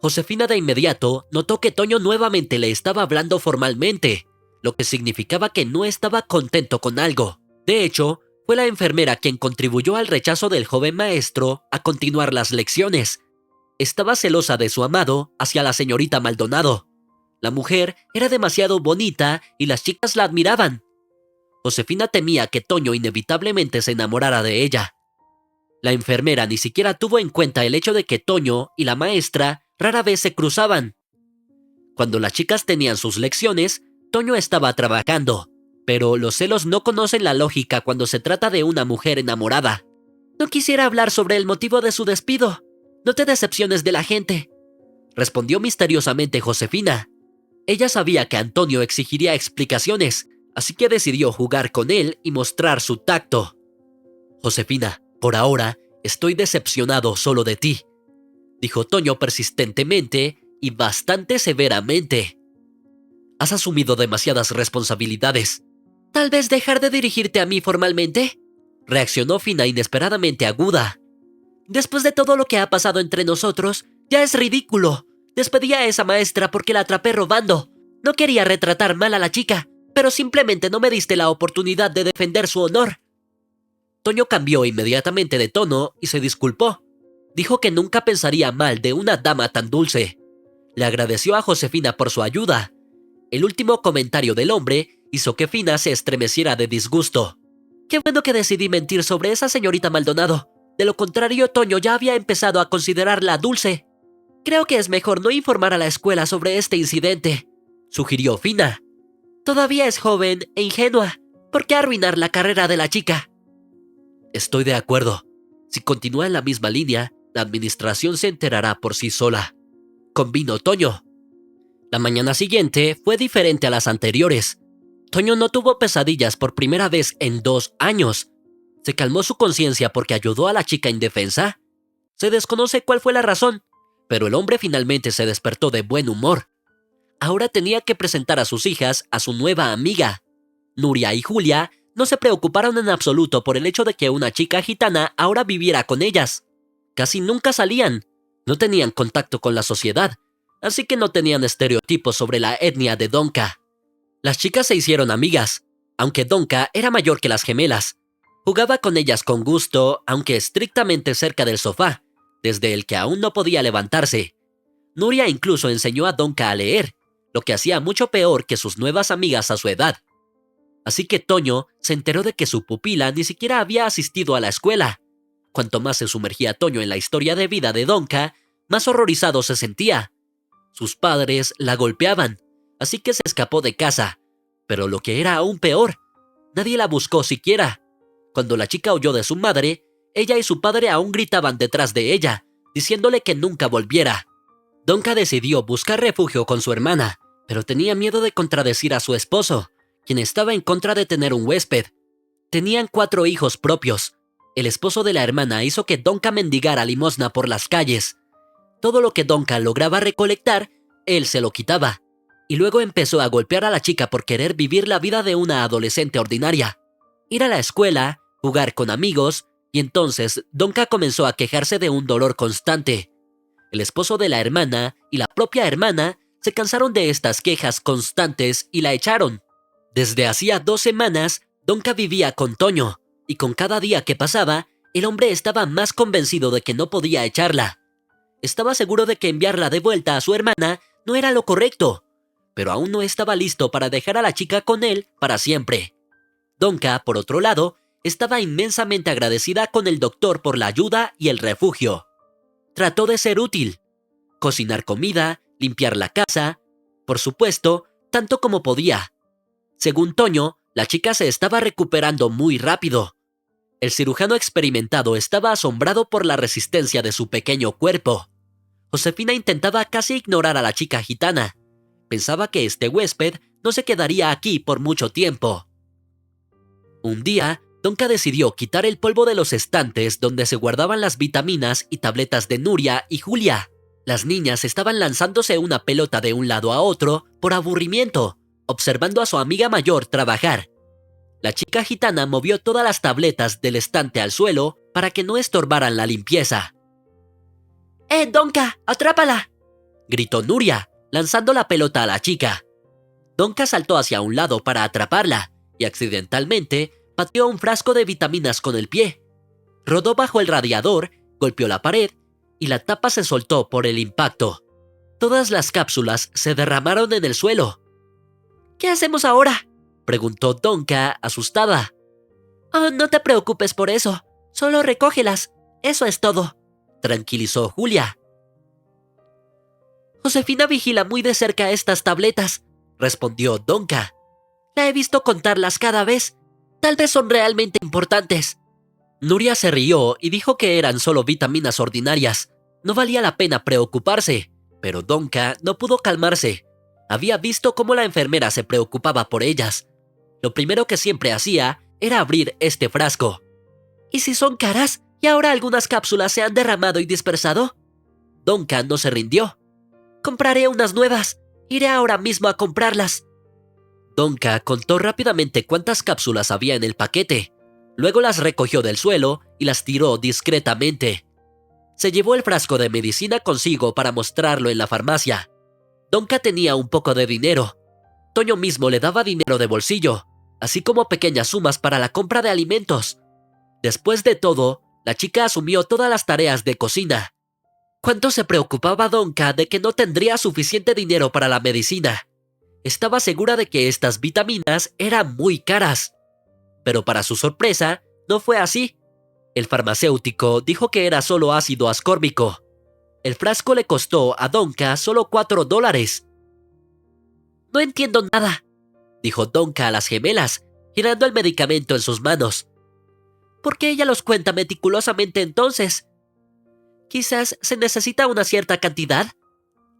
Josefina de inmediato notó que Toño nuevamente le estaba hablando formalmente, lo que significaba que no estaba contento con algo. De hecho, fue la enfermera quien contribuyó al rechazo del joven maestro a continuar las lecciones. Estaba celosa de su amado hacia la señorita Maldonado. La mujer era demasiado bonita y las chicas la admiraban. Josefina temía que Toño inevitablemente se enamorara de ella. La enfermera ni siquiera tuvo en cuenta el hecho de que Toño y la maestra rara vez se cruzaban. Cuando las chicas tenían sus lecciones, Toño estaba trabajando, pero los celos no conocen la lógica cuando se trata de una mujer enamorada. «No quisiera hablar sobre el motivo de su despido. No te decepciones de la gente», respondió misteriosamente Josefina. Ella sabía que Antonio exigiría explicaciones, así que decidió jugar con él y mostrar su tacto. «Josefina, por ahora estoy decepcionado solo de ti», dijo Toño persistentemente y bastante severamente. «Has asumido demasiadas responsabilidades». «¿Tal vez dejar de dirigirte a mí formalmente?», reaccionó Fina inesperadamente aguda. «Después de todo lo que ha pasado entre nosotros, ya es ridículo. Despedí a esa maestra porque la atrapé robando. No quería retratar mal a la chica, pero simplemente no me diste la oportunidad de defender su honor». Toño cambió inmediatamente de tono y se disculpó. Dijo que nunca pensaría mal de una dama tan dulce. Le agradeció a Josefina por su ayuda. El último comentario del hombre hizo que Fina se estremeciera de disgusto. «Qué bueno que decidí mentir sobre esa señorita Maldonado. De lo contrario, Toño ya había empezado a considerarla dulce. Creo que es mejor no informar a la escuela sobre este incidente», sugirió Fina. «Todavía es joven e ingenua. ¿Por qué arruinar la carrera de la chica?» «Estoy de acuerdo. Si continúa en la misma línea, la administración se enterará por sí sola», convino Toño. La mañana siguiente fue diferente a las anteriores. Toño no tuvo pesadillas por primera vez en 2 años. ¿Se calmó su conciencia porque ayudó a la chica indefensa? Se desconoce cuál fue la razón, pero el hombre finalmente se despertó de buen humor. Ahora tenía que presentar a sus hijas a su nueva amiga. Nuria y Julia no se preocuparon en absoluto por el hecho de que una chica gitana ahora viviera con ellas. Casi nunca salían, no tenían contacto con la sociedad, así que no tenían estereotipos sobre la etnia de Donka. Las chicas se hicieron amigas, aunque Donka era mayor que las gemelas. Jugaba con ellas con gusto, aunque estrictamente cerca del sofá, desde el que aún no podía levantarse. Nuria incluso enseñó a Donka a leer, lo que hacía mucho peor que sus nuevas amigas a su edad. Así que Toño se enteró de que su pupila ni siquiera había asistido a la escuela. Cuanto más se sumergía Toño en la historia de vida de Donka, más horrorizado se sentía. Sus padres la golpeaban, así que se escapó de casa. Pero lo que era aún peor, nadie la buscó siquiera. Cuando la chica huyó de su madre, ella y su padre aún gritaban detrás de ella, diciéndole que nunca volviera. Donka decidió buscar refugio con su hermana, pero tenía miedo de contradecir a su esposo, quien estaba en contra de tener un huésped. Tenían 4 hijos propios. El esposo de la hermana hizo que Donka mendigara limosna por las calles. Todo lo que Donka lograba recolectar, él se lo quitaba. Y luego empezó a golpear a la chica por querer vivir la vida de una adolescente ordinaria. Ir a la escuela, jugar con amigos, y entonces Donka comenzó a quejarse de un dolor constante. El esposo de la hermana y la propia hermana se cansaron de estas quejas constantes y la echaron. Desde hacía 2 semanas, Donka vivía con Toño, y con cada día que pasaba, el hombre estaba más convencido de que no podía echarla. Estaba seguro de que enviarla de vuelta a su hermana no era lo correcto, pero aún no estaba listo para dejar a la chica con él para siempre. Donka, por otro lado, estaba inmensamente agradecida con el doctor por la ayuda y el refugio. Trató de ser útil, cocinar comida, limpiar la casa, por supuesto, tanto como podía. Según Toño, La chica se estaba recuperando muy rápido. El cirujano experimentado estaba asombrado por la resistencia de su pequeño cuerpo. Josefina intentaba casi ignorar a la chica gitana. Pensaba que este huésped no se quedaría aquí por mucho tiempo. Un día, Donka decidió quitar el polvo de los estantes donde se guardaban las vitaminas y tabletas de Nuria y Julia. Las niñas estaban lanzándose una pelota de un lado a otro por aburrimiento, observando a su amiga mayor trabajar. La chica gitana movió todas las tabletas del estante al suelo para que no estorbaran la limpieza. Donka, atrápala!, gritó Nuria, lanzando la pelota a la chica. Donka saltó hacia un lado para atraparla y accidentalmente pateó un frasco de vitaminas con el pie. Rodó bajo el radiador, golpeó la pared y la tapa se soltó por el impacto. Todas las cápsulas se derramaron en el suelo. ¿Qué hacemos ahora?, preguntó Donka, asustada. Oh, no te preocupes por eso. Solo recógelas. Eso es todo, tranquilizó Julia. Josefina vigila muy de cerca estas tabletas, respondió Donka. La he visto contarlas cada vez. Tal vez son realmente importantes. Nuria se rió y dijo que eran solo vitaminas ordinarias. No valía la pena preocuparse, pero Donka no pudo calmarse. Había visto cómo la enfermera se preocupaba por ellas. Lo primero que siempre hacía era abrir este frasco. ¿Y si son caras y ahora algunas cápsulas se han derramado y dispersado? Donka no se rindió. Compraré unas nuevas. Iré ahora mismo a comprarlas. Donka contó rápidamente cuántas cápsulas había en el paquete. Luego las recogió del suelo y las tiró discretamente. Se llevó el frasco de medicina consigo para mostrarlo en la farmacia. Donka tenía un poco de dinero. Toño mismo le daba dinero de bolsillo, así como pequeñas sumas para la compra de alimentos. Después de todo, la chica asumió todas las tareas de cocina. ¿Cuánto se preocupaba Donka de que no tendría suficiente dinero para la medicina? Estaba segura de que estas vitaminas eran muy caras. Pero para su sorpresa, no fue así. El farmacéutico dijo que era solo ácido ascórbico. El frasco le costó a Donka solo $4. No entiendo nada, dijo Donka a las gemelas, girando el medicamento en sus manos. ¿Por qué ella los cuenta meticulosamente entonces? Quizás se necesita una cierta cantidad,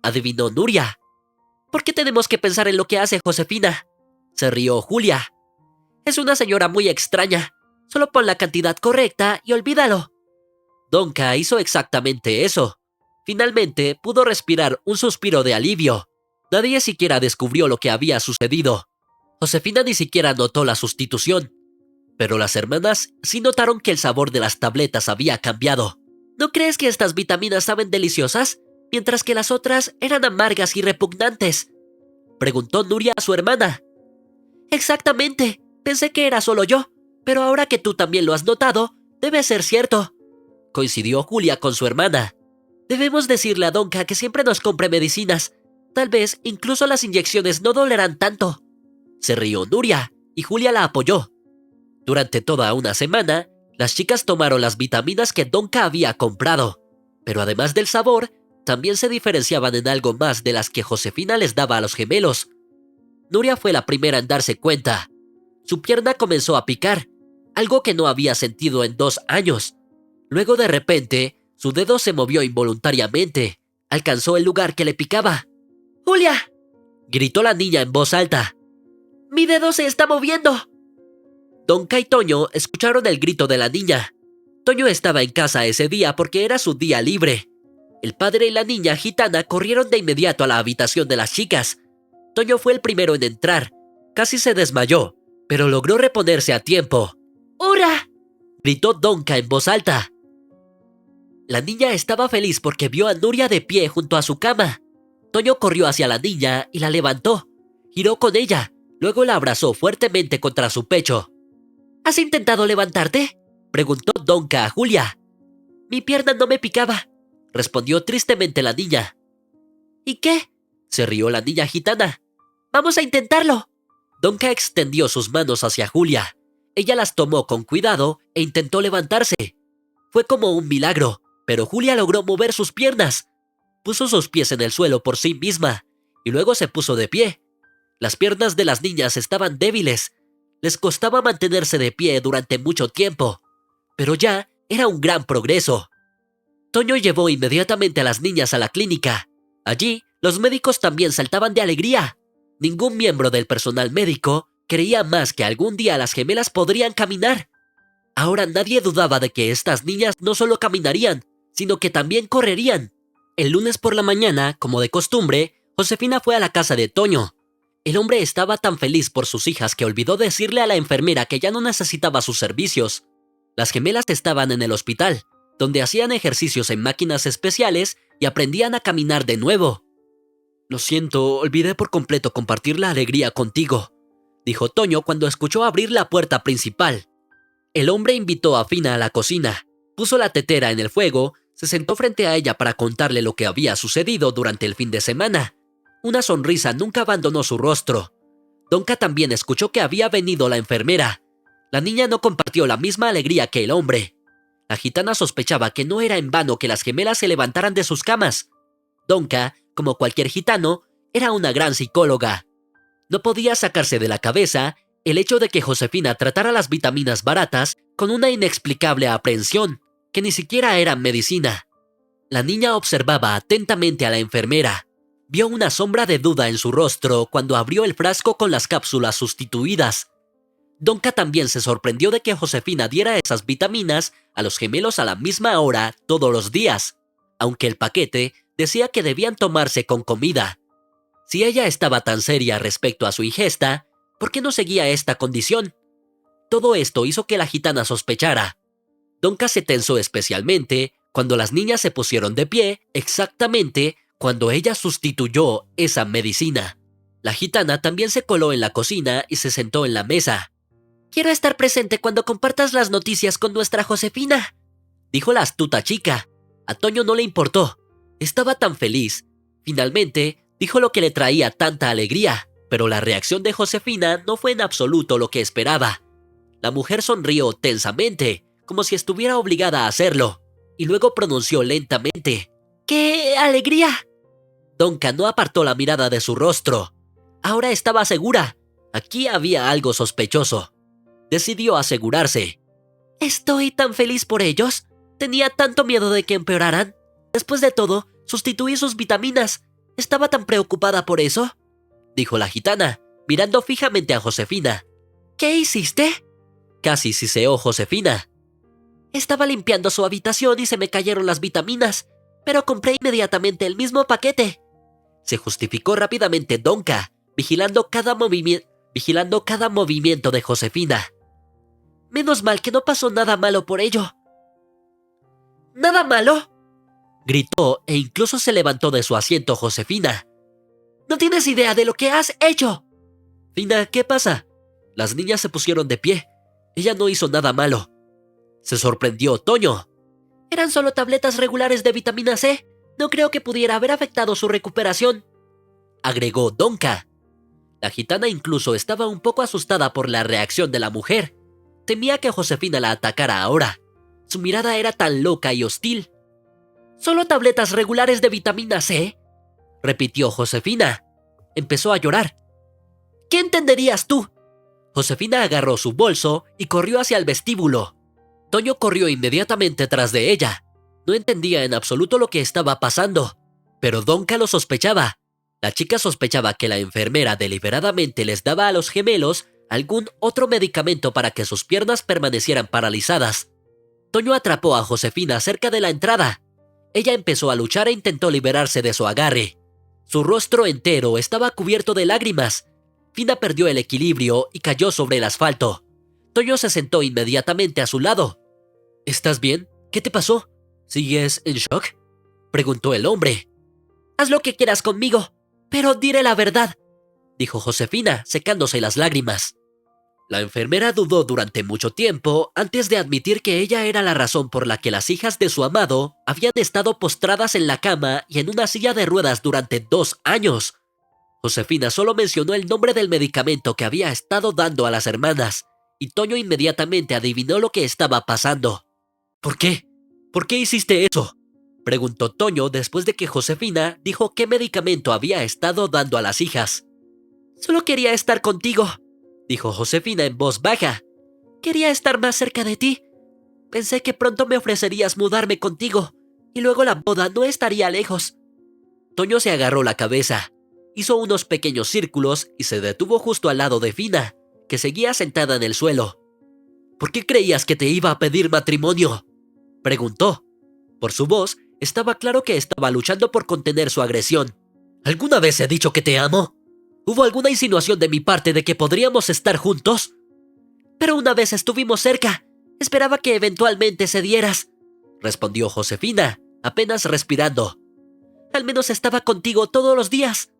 adivinó Nuria. ¿Por qué tenemos que pensar en lo que hace Josefina?, se rió Julia. Es una señora muy extraña. Solo pon la cantidad correcta y olvídalo. Donka hizo exactamente eso. Finalmente pudo respirar un suspiro de alivio. Nadie siquiera descubrió lo que había sucedido. Josefina ni siquiera notó la sustitución. Pero las hermanas sí notaron que el sabor de las tabletas había cambiado. ¿No crees que estas vitaminas saben deliciosas, mientras que las otras eran amargas y repugnantes?, preguntó Nuria a su hermana. Exactamente. Pensé que era solo yo, pero ahora que tú también lo has notado, debe ser cierto, coincidió Julia con su hermana. Debemos decirle a Donka que siempre nos compre medicinas. Tal vez incluso las inyecciones no dolerán tanto. Se rió Nuria y Julia la apoyó. Durante toda una semana, las chicas tomaron las vitaminas que Donka había comprado, pero además del sabor, también se diferenciaban en algo más de las que Josefina les daba a los gemelos. Nuria fue la primera en darse cuenta. Su pierna comenzó a picar, algo que no había sentido en 2 años. Luego de repente, su dedo se movió involuntariamente. Alcanzó el lugar que le picaba. ¡Julia!, gritó la niña en voz alta. ¡Mi dedo se está moviendo! Donka y Toño escucharon el grito de la niña. Toño estaba en casa ese día porque era su día libre. El padre y la niña gitana corrieron de inmediato a la habitación de las chicas. Toño fue el primero en entrar. Casi se desmayó, pero logró reponerse a tiempo. ¡Hurra!, gritó Donka en voz alta. La niña estaba feliz porque vio a Nuria de pie junto a su cama. Toño corrió hacia la niña y la levantó. Giró con ella, luego la abrazó fuertemente contra su pecho. ¿Has intentado levantarte?, preguntó Donka a Julia. Mi pierna no me picaba, respondió tristemente la niña. ¿Y qué?, se rió la niña gitana. Vamos a intentarlo. Donka extendió sus manos hacia Julia. Ella las tomó con cuidado e intentó levantarse. Fue como un milagro, pero Julia logró mover sus piernas. Puso sus pies en el suelo por sí misma y luego se puso de pie. Las piernas de las niñas estaban débiles. Les costaba mantenerse de pie durante mucho tiempo, pero ya era un gran progreso. Toño llevó inmediatamente a las niñas a la clínica. Allí, los médicos también saltaban de alegría. Ningún miembro del personal médico creía más que algún día las gemelas podrían caminar. Ahora nadie dudaba de que estas niñas no solo caminarían, sino que también correrían. El lunes por la mañana, como de costumbre, Josefina fue a la casa de Toño. El hombre estaba tan feliz por sus hijas que olvidó decirle a la enfermera que ya no necesitaba sus servicios. Las gemelas estaban en el hospital, donde hacían ejercicios en máquinas especiales y aprendían a caminar de nuevo. «Lo siento, olvidé por completo compartir la alegría contigo», dijo Toño cuando escuchó abrir la puerta principal. El hombre invitó a Fina a la cocina, puso la tetera en el fuego, se sentó frente a ella para contarle lo que había sucedido durante el fin de semana. Una sonrisa nunca abandonó su rostro. Donka también escuchó que había venido la enfermera. La niña no compartió la misma alegría que el hombre. La gitana sospechaba que no era en vano que las gemelas se levantaran de sus camas. Donka, como cualquier gitano, era una gran psicóloga. No podía sacarse de la cabeza el hecho de que Josefina tratara las vitaminas baratas con una inexplicable aprehensión, que ni siquiera eran medicina. La niña observaba atentamente a la enfermera. Vio una sombra de duda en su rostro cuando abrió el frasco con las cápsulas sustituidas. Donka también se sorprendió de que Josefina diera esas vitaminas a los gemelos a la misma hora todos los días, aunque el paquete decía que debían tomarse con comida. Si ella estaba tan seria respecto a su ingesta, ¿por qué no seguía esta condición? Todo esto hizo que la gitana sospechara. Donka se tensó especialmente cuando las niñas se pusieron de pie, exactamente cuando ella sustituyó esa medicina. La gitana también se coló en la cocina y se sentó en la mesa. «Quiero estar presente cuando compartas las noticias con nuestra Josefina», dijo la astuta chica. A Toño no le importó. Estaba tan feliz. Finalmente, dijo lo que le traía tanta alegría, pero la reacción de Josefina no fue en absoluto lo que esperaba. La mujer sonrió tensamente, como si estuviera obligada a hacerlo, y luego pronunció lentamente: «¡Qué alegría!». Donka no apartó la mirada de su rostro. Ahora estaba segura. Aquí había algo sospechoso. Decidió asegurarse. «Estoy tan feliz por ellos. Tenía tanto miedo de que empeoraran. Después de todo, sustituí sus vitaminas. ¿Estaba tan preocupada por eso?», dijo la gitana, mirando fijamente a Josefina. «¿Qué hiciste?», casi siseó Josefina. «Estaba limpiando su habitación y se me cayeron las vitaminas, pero compré inmediatamente el mismo paquete», se justificó rápidamente Donka, vigilando cada movimiento de Josefina. «Menos mal que no pasó nada malo por ello». «¿Nada malo?», gritó e incluso se levantó de su asiento Josefina. «No tienes idea de lo que has hecho». «Fina, ¿qué pasa?». Las niñas se pusieron de pie. Ella no hizo nada malo. Se sorprendió Toño. «Eran solo tabletas regulares de vitamina C. No creo que pudiera haber afectado su recuperación», agregó Donka. La gitana incluso estaba un poco asustada por la reacción de la mujer. Temía que Josefina la atacara ahora. Su mirada era tan loca y hostil. «¿Solo tabletas regulares de vitamina C?», repitió Josefina. Empezó a llorar. «¿Qué entenderías tú?». Josefina agarró su bolso y corrió hacia el vestíbulo. Toño corrió inmediatamente tras de ella. No entendía en absoluto lo que estaba pasando, pero Donka lo sospechaba. La chica sospechaba que la enfermera deliberadamente les daba a los gemelos algún otro medicamento para que sus piernas permanecieran paralizadas. Toño atrapó a Josefina cerca de la entrada. Ella empezó a luchar e intentó liberarse de su agarre. Su rostro entero estaba cubierto de lágrimas. Fina perdió el equilibrio y cayó sobre el asfalto. Toño se sentó inmediatamente a su lado. «¿Estás bien? ¿Qué te pasó? ¿Sigues en shock?», preguntó el hombre. «Haz lo que quieras conmigo, pero diré la verdad», dijo Josefina, secándose las lágrimas. La enfermera dudó durante mucho tiempo antes de admitir que ella era la razón por la que las hijas de su amado habían estado postradas en la cama y en una silla de ruedas durante 2 años. Josefina solo mencionó el nombre del medicamento que había estado dando a las hermanas, y Toño inmediatamente adivinó lo que estaba pasando. «¿Por qué? ¿Por qué hiciste eso?», preguntó Toño después de que Josefina dijo qué medicamento había estado dando a las hijas. «Solo quería estar contigo», dijo Josefina en voz baja. «Quería estar más cerca de ti. Pensé que pronto me ofrecerías mudarme contigo, y luego la boda no estaría lejos». Toño se agarró la cabeza, hizo unos pequeños círculos y se detuvo justo al lado de Fina, que seguía sentada en el suelo. «¿Por qué creías que te iba a pedir matrimonio?», preguntó. Por su voz, estaba claro que estaba luchando por contener su agresión. «¿Alguna vez he dicho que te amo? ¿Hubo alguna insinuación de mi parte de que podríamos estar juntos?» «Pero una vez estuvimos cerca. Esperaba que eventualmente cedieras», respondió Josefina, apenas respirando. «Al menos estaba contigo todos los días».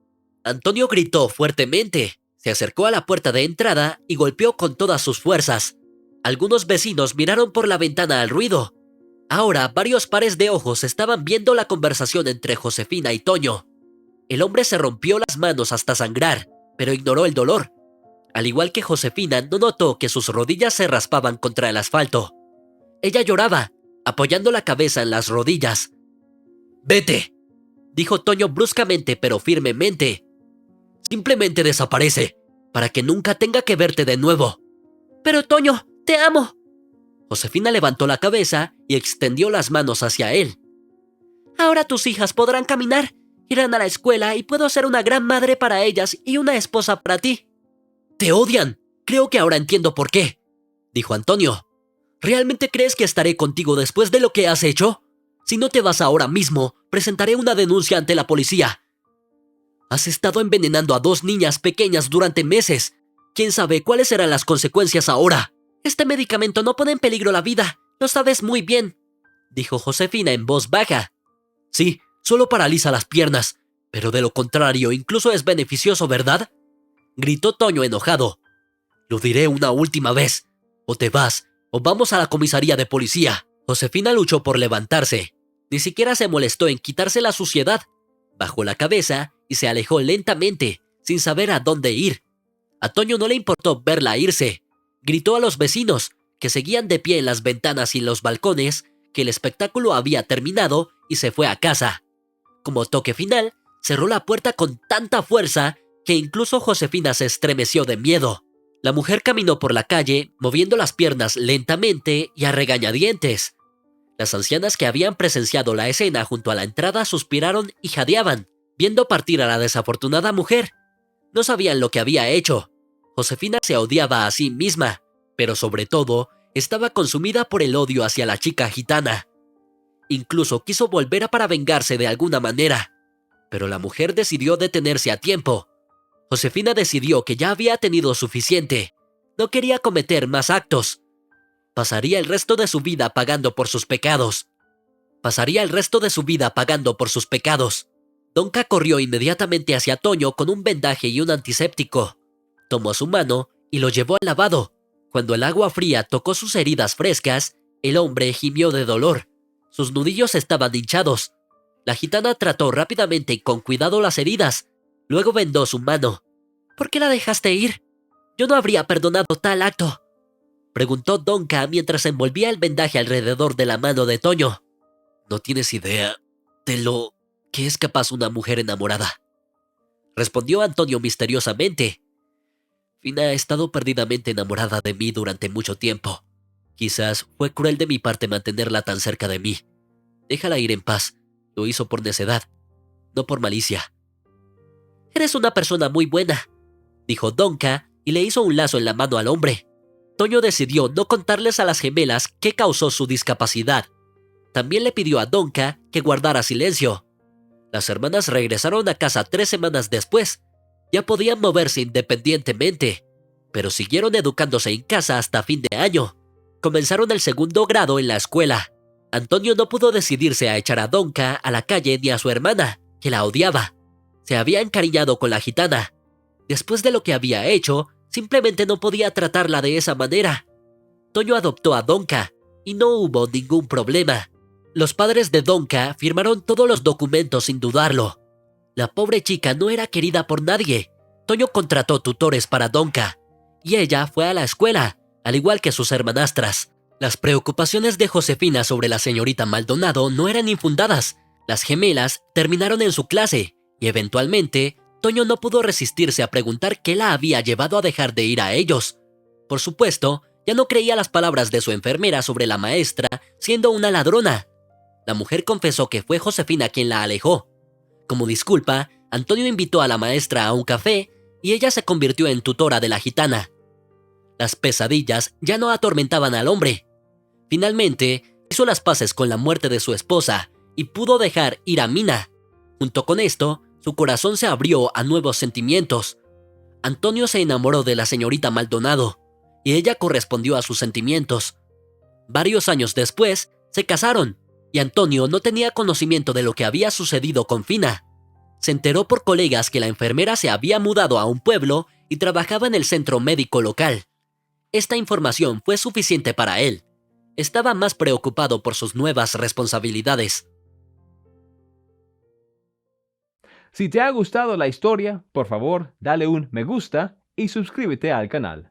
Antonio gritó fuertemente, se acercó a la puerta de entrada y golpeó con todas sus fuerzas. Algunos vecinos miraron por la ventana al ruido. Ahora varios pares de ojos estaban viendo la conversación entre Josefina y Toño. El hombre se rompió las manos hasta sangrar, pero ignoró el dolor. Al igual que Josefina, no notó que sus rodillas se raspaban contra el asfalto. Ella lloraba, apoyando la cabeza en las rodillas. «Vete», dijo Toño bruscamente pero firmemente. «Simplemente desaparece, para que nunca tenga que verte de nuevo». «Pero Toño, te amo». Josefina levantó la cabeza y extendió las manos hacia él. «Ahora tus hijas podrán caminar, irán a la escuela y puedo ser una gran madre para ellas y una esposa para ti». «Te odian. Creo que ahora entiendo por qué», dijo Antonio. «¿Realmente crees que estaré contigo después de lo que has hecho? Si no te vas ahora mismo, presentaré una denuncia ante la policía. Has estado envenenando a 2 niñas pequeñas durante meses. ¿Quién sabe cuáles serán las consecuencias ahora?» «Este medicamento no pone en peligro la vida, lo sabes muy bien», dijo Josefina en voz baja. «Sí, solo paraliza las piernas, pero de lo contrario incluso es beneficioso, ¿verdad?», gritó Toño enojado. «Lo diré una última vez. O te vas, o vamos a la comisaría de policía». Josefina luchó por levantarse. Ni siquiera se molestó en quitarse la suciedad. Bajó la cabeza y se alejó lentamente, sin saber a dónde ir. A Toño no le importó verla irse. Gritó a los vecinos, que seguían de pie en las ventanas y en los balcones, que el espectáculo había terminado y se fue a casa. Como toque final, cerró la puerta con tanta fuerza que incluso Josefina se estremeció de miedo. La mujer caminó por la calle, moviendo las piernas lentamente y a regañadientes. Las ancianas que habían presenciado la escena junto a la entrada suspiraron y jadeaban, viendo partir a la desafortunada mujer. No sabían lo que había hecho. Josefina se odiaba a sí misma, pero sobre todo, estaba consumida por el odio hacia la chica gitana. Incluso quiso volver para vengarse de alguna manera, pero la mujer decidió detenerse a tiempo. Josefina decidió que ya había tenido suficiente. No quería cometer más actos. Pasaría el resto de su vida pagando por sus pecados. Donka corrió inmediatamente hacia Toño con un vendaje y un antiséptico. Tomó su mano y lo llevó al lavado. Cuando el agua fría tocó sus heridas frescas, el hombre gimió de dolor. Sus nudillos estaban hinchados. La gitana trató rápidamente y con cuidado las heridas. Luego vendó su mano. «¿Por qué la dejaste ir? Yo no habría perdonado tal acto», preguntó Donka mientras envolvía el vendaje alrededor de la mano de Toño. «No tienes idea de lo que es capaz una mujer enamorada», respondió Antonio misteriosamente. «Fina ha estado perdidamente enamorada de mí durante mucho tiempo. Quizás fue cruel de mi parte mantenerla tan cerca de mí. Déjala ir en paz. Lo hizo por necedad, no por malicia». «Eres una persona muy buena», dijo Donka y le hizo un lazo en la mano al hombre. Toño decidió no contarles a las gemelas qué causó su discapacidad. También le pidió a Donka que guardara silencio. Las hermanas regresaron a casa 3 semanas después. Ya podían moverse independientemente, pero siguieron educándose en casa hasta fin de año. Comenzaron el 2º grado en la escuela. Antonio no pudo decidirse a echar a Donka a la calle ni a su hermana, que la odiaba. Se había encariñado con la gitana. Después de lo que había hecho, simplemente no podía tratarla de esa manera. Toño adoptó a Donka y no hubo ningún problema. Los padres de Donka firmaron todos los documentos sin dudarlo. La pobre chica no era querida por nadie. Toño contrató tutores para Donka y ella fue a la escuela, al igual que sus hermanastras. Las preocupaciones de Josefina sobre la señorita Maldonado no eran infundadas. Las gemelas terminaron en su clase y eventualmente Toño no pudo resistirse a preguntar qué la había llevado a dejar de ir a ellos. Por supuesto, ya no creía las palabras de su enfermera sobre la maestra siendo una ladrona. La mujer confesó que fue Josefina quien la alejó. Como disculpa, Antonio invitó a la maestra a un café y ella se convirtió en tutora de la gitana. Las pesadillas ya no atormentaban al hombre. Finalmente, hizo las paces con la muerte de su esposa y pudo dejar ir a Mina. Junto con esto, su corazón se abrió a nuevos sentimientos. Antonio se enamoró de la señorita Maldonado y ella correspondió a sus sentimientos. Varios años después, se casaron y Antonio no tenía conocimiento de lo que había sucedido con Fina. Se enteró por colegas que la enfermera se había mudado a un pueblo y trabajaba en el centro médico local. Esta información fue suficiente para él. Estaba más preocupado por sus nuevas responsabilidades. Si te ha gustado la historia, por favor, dale un me gusta y suscríbete al canal.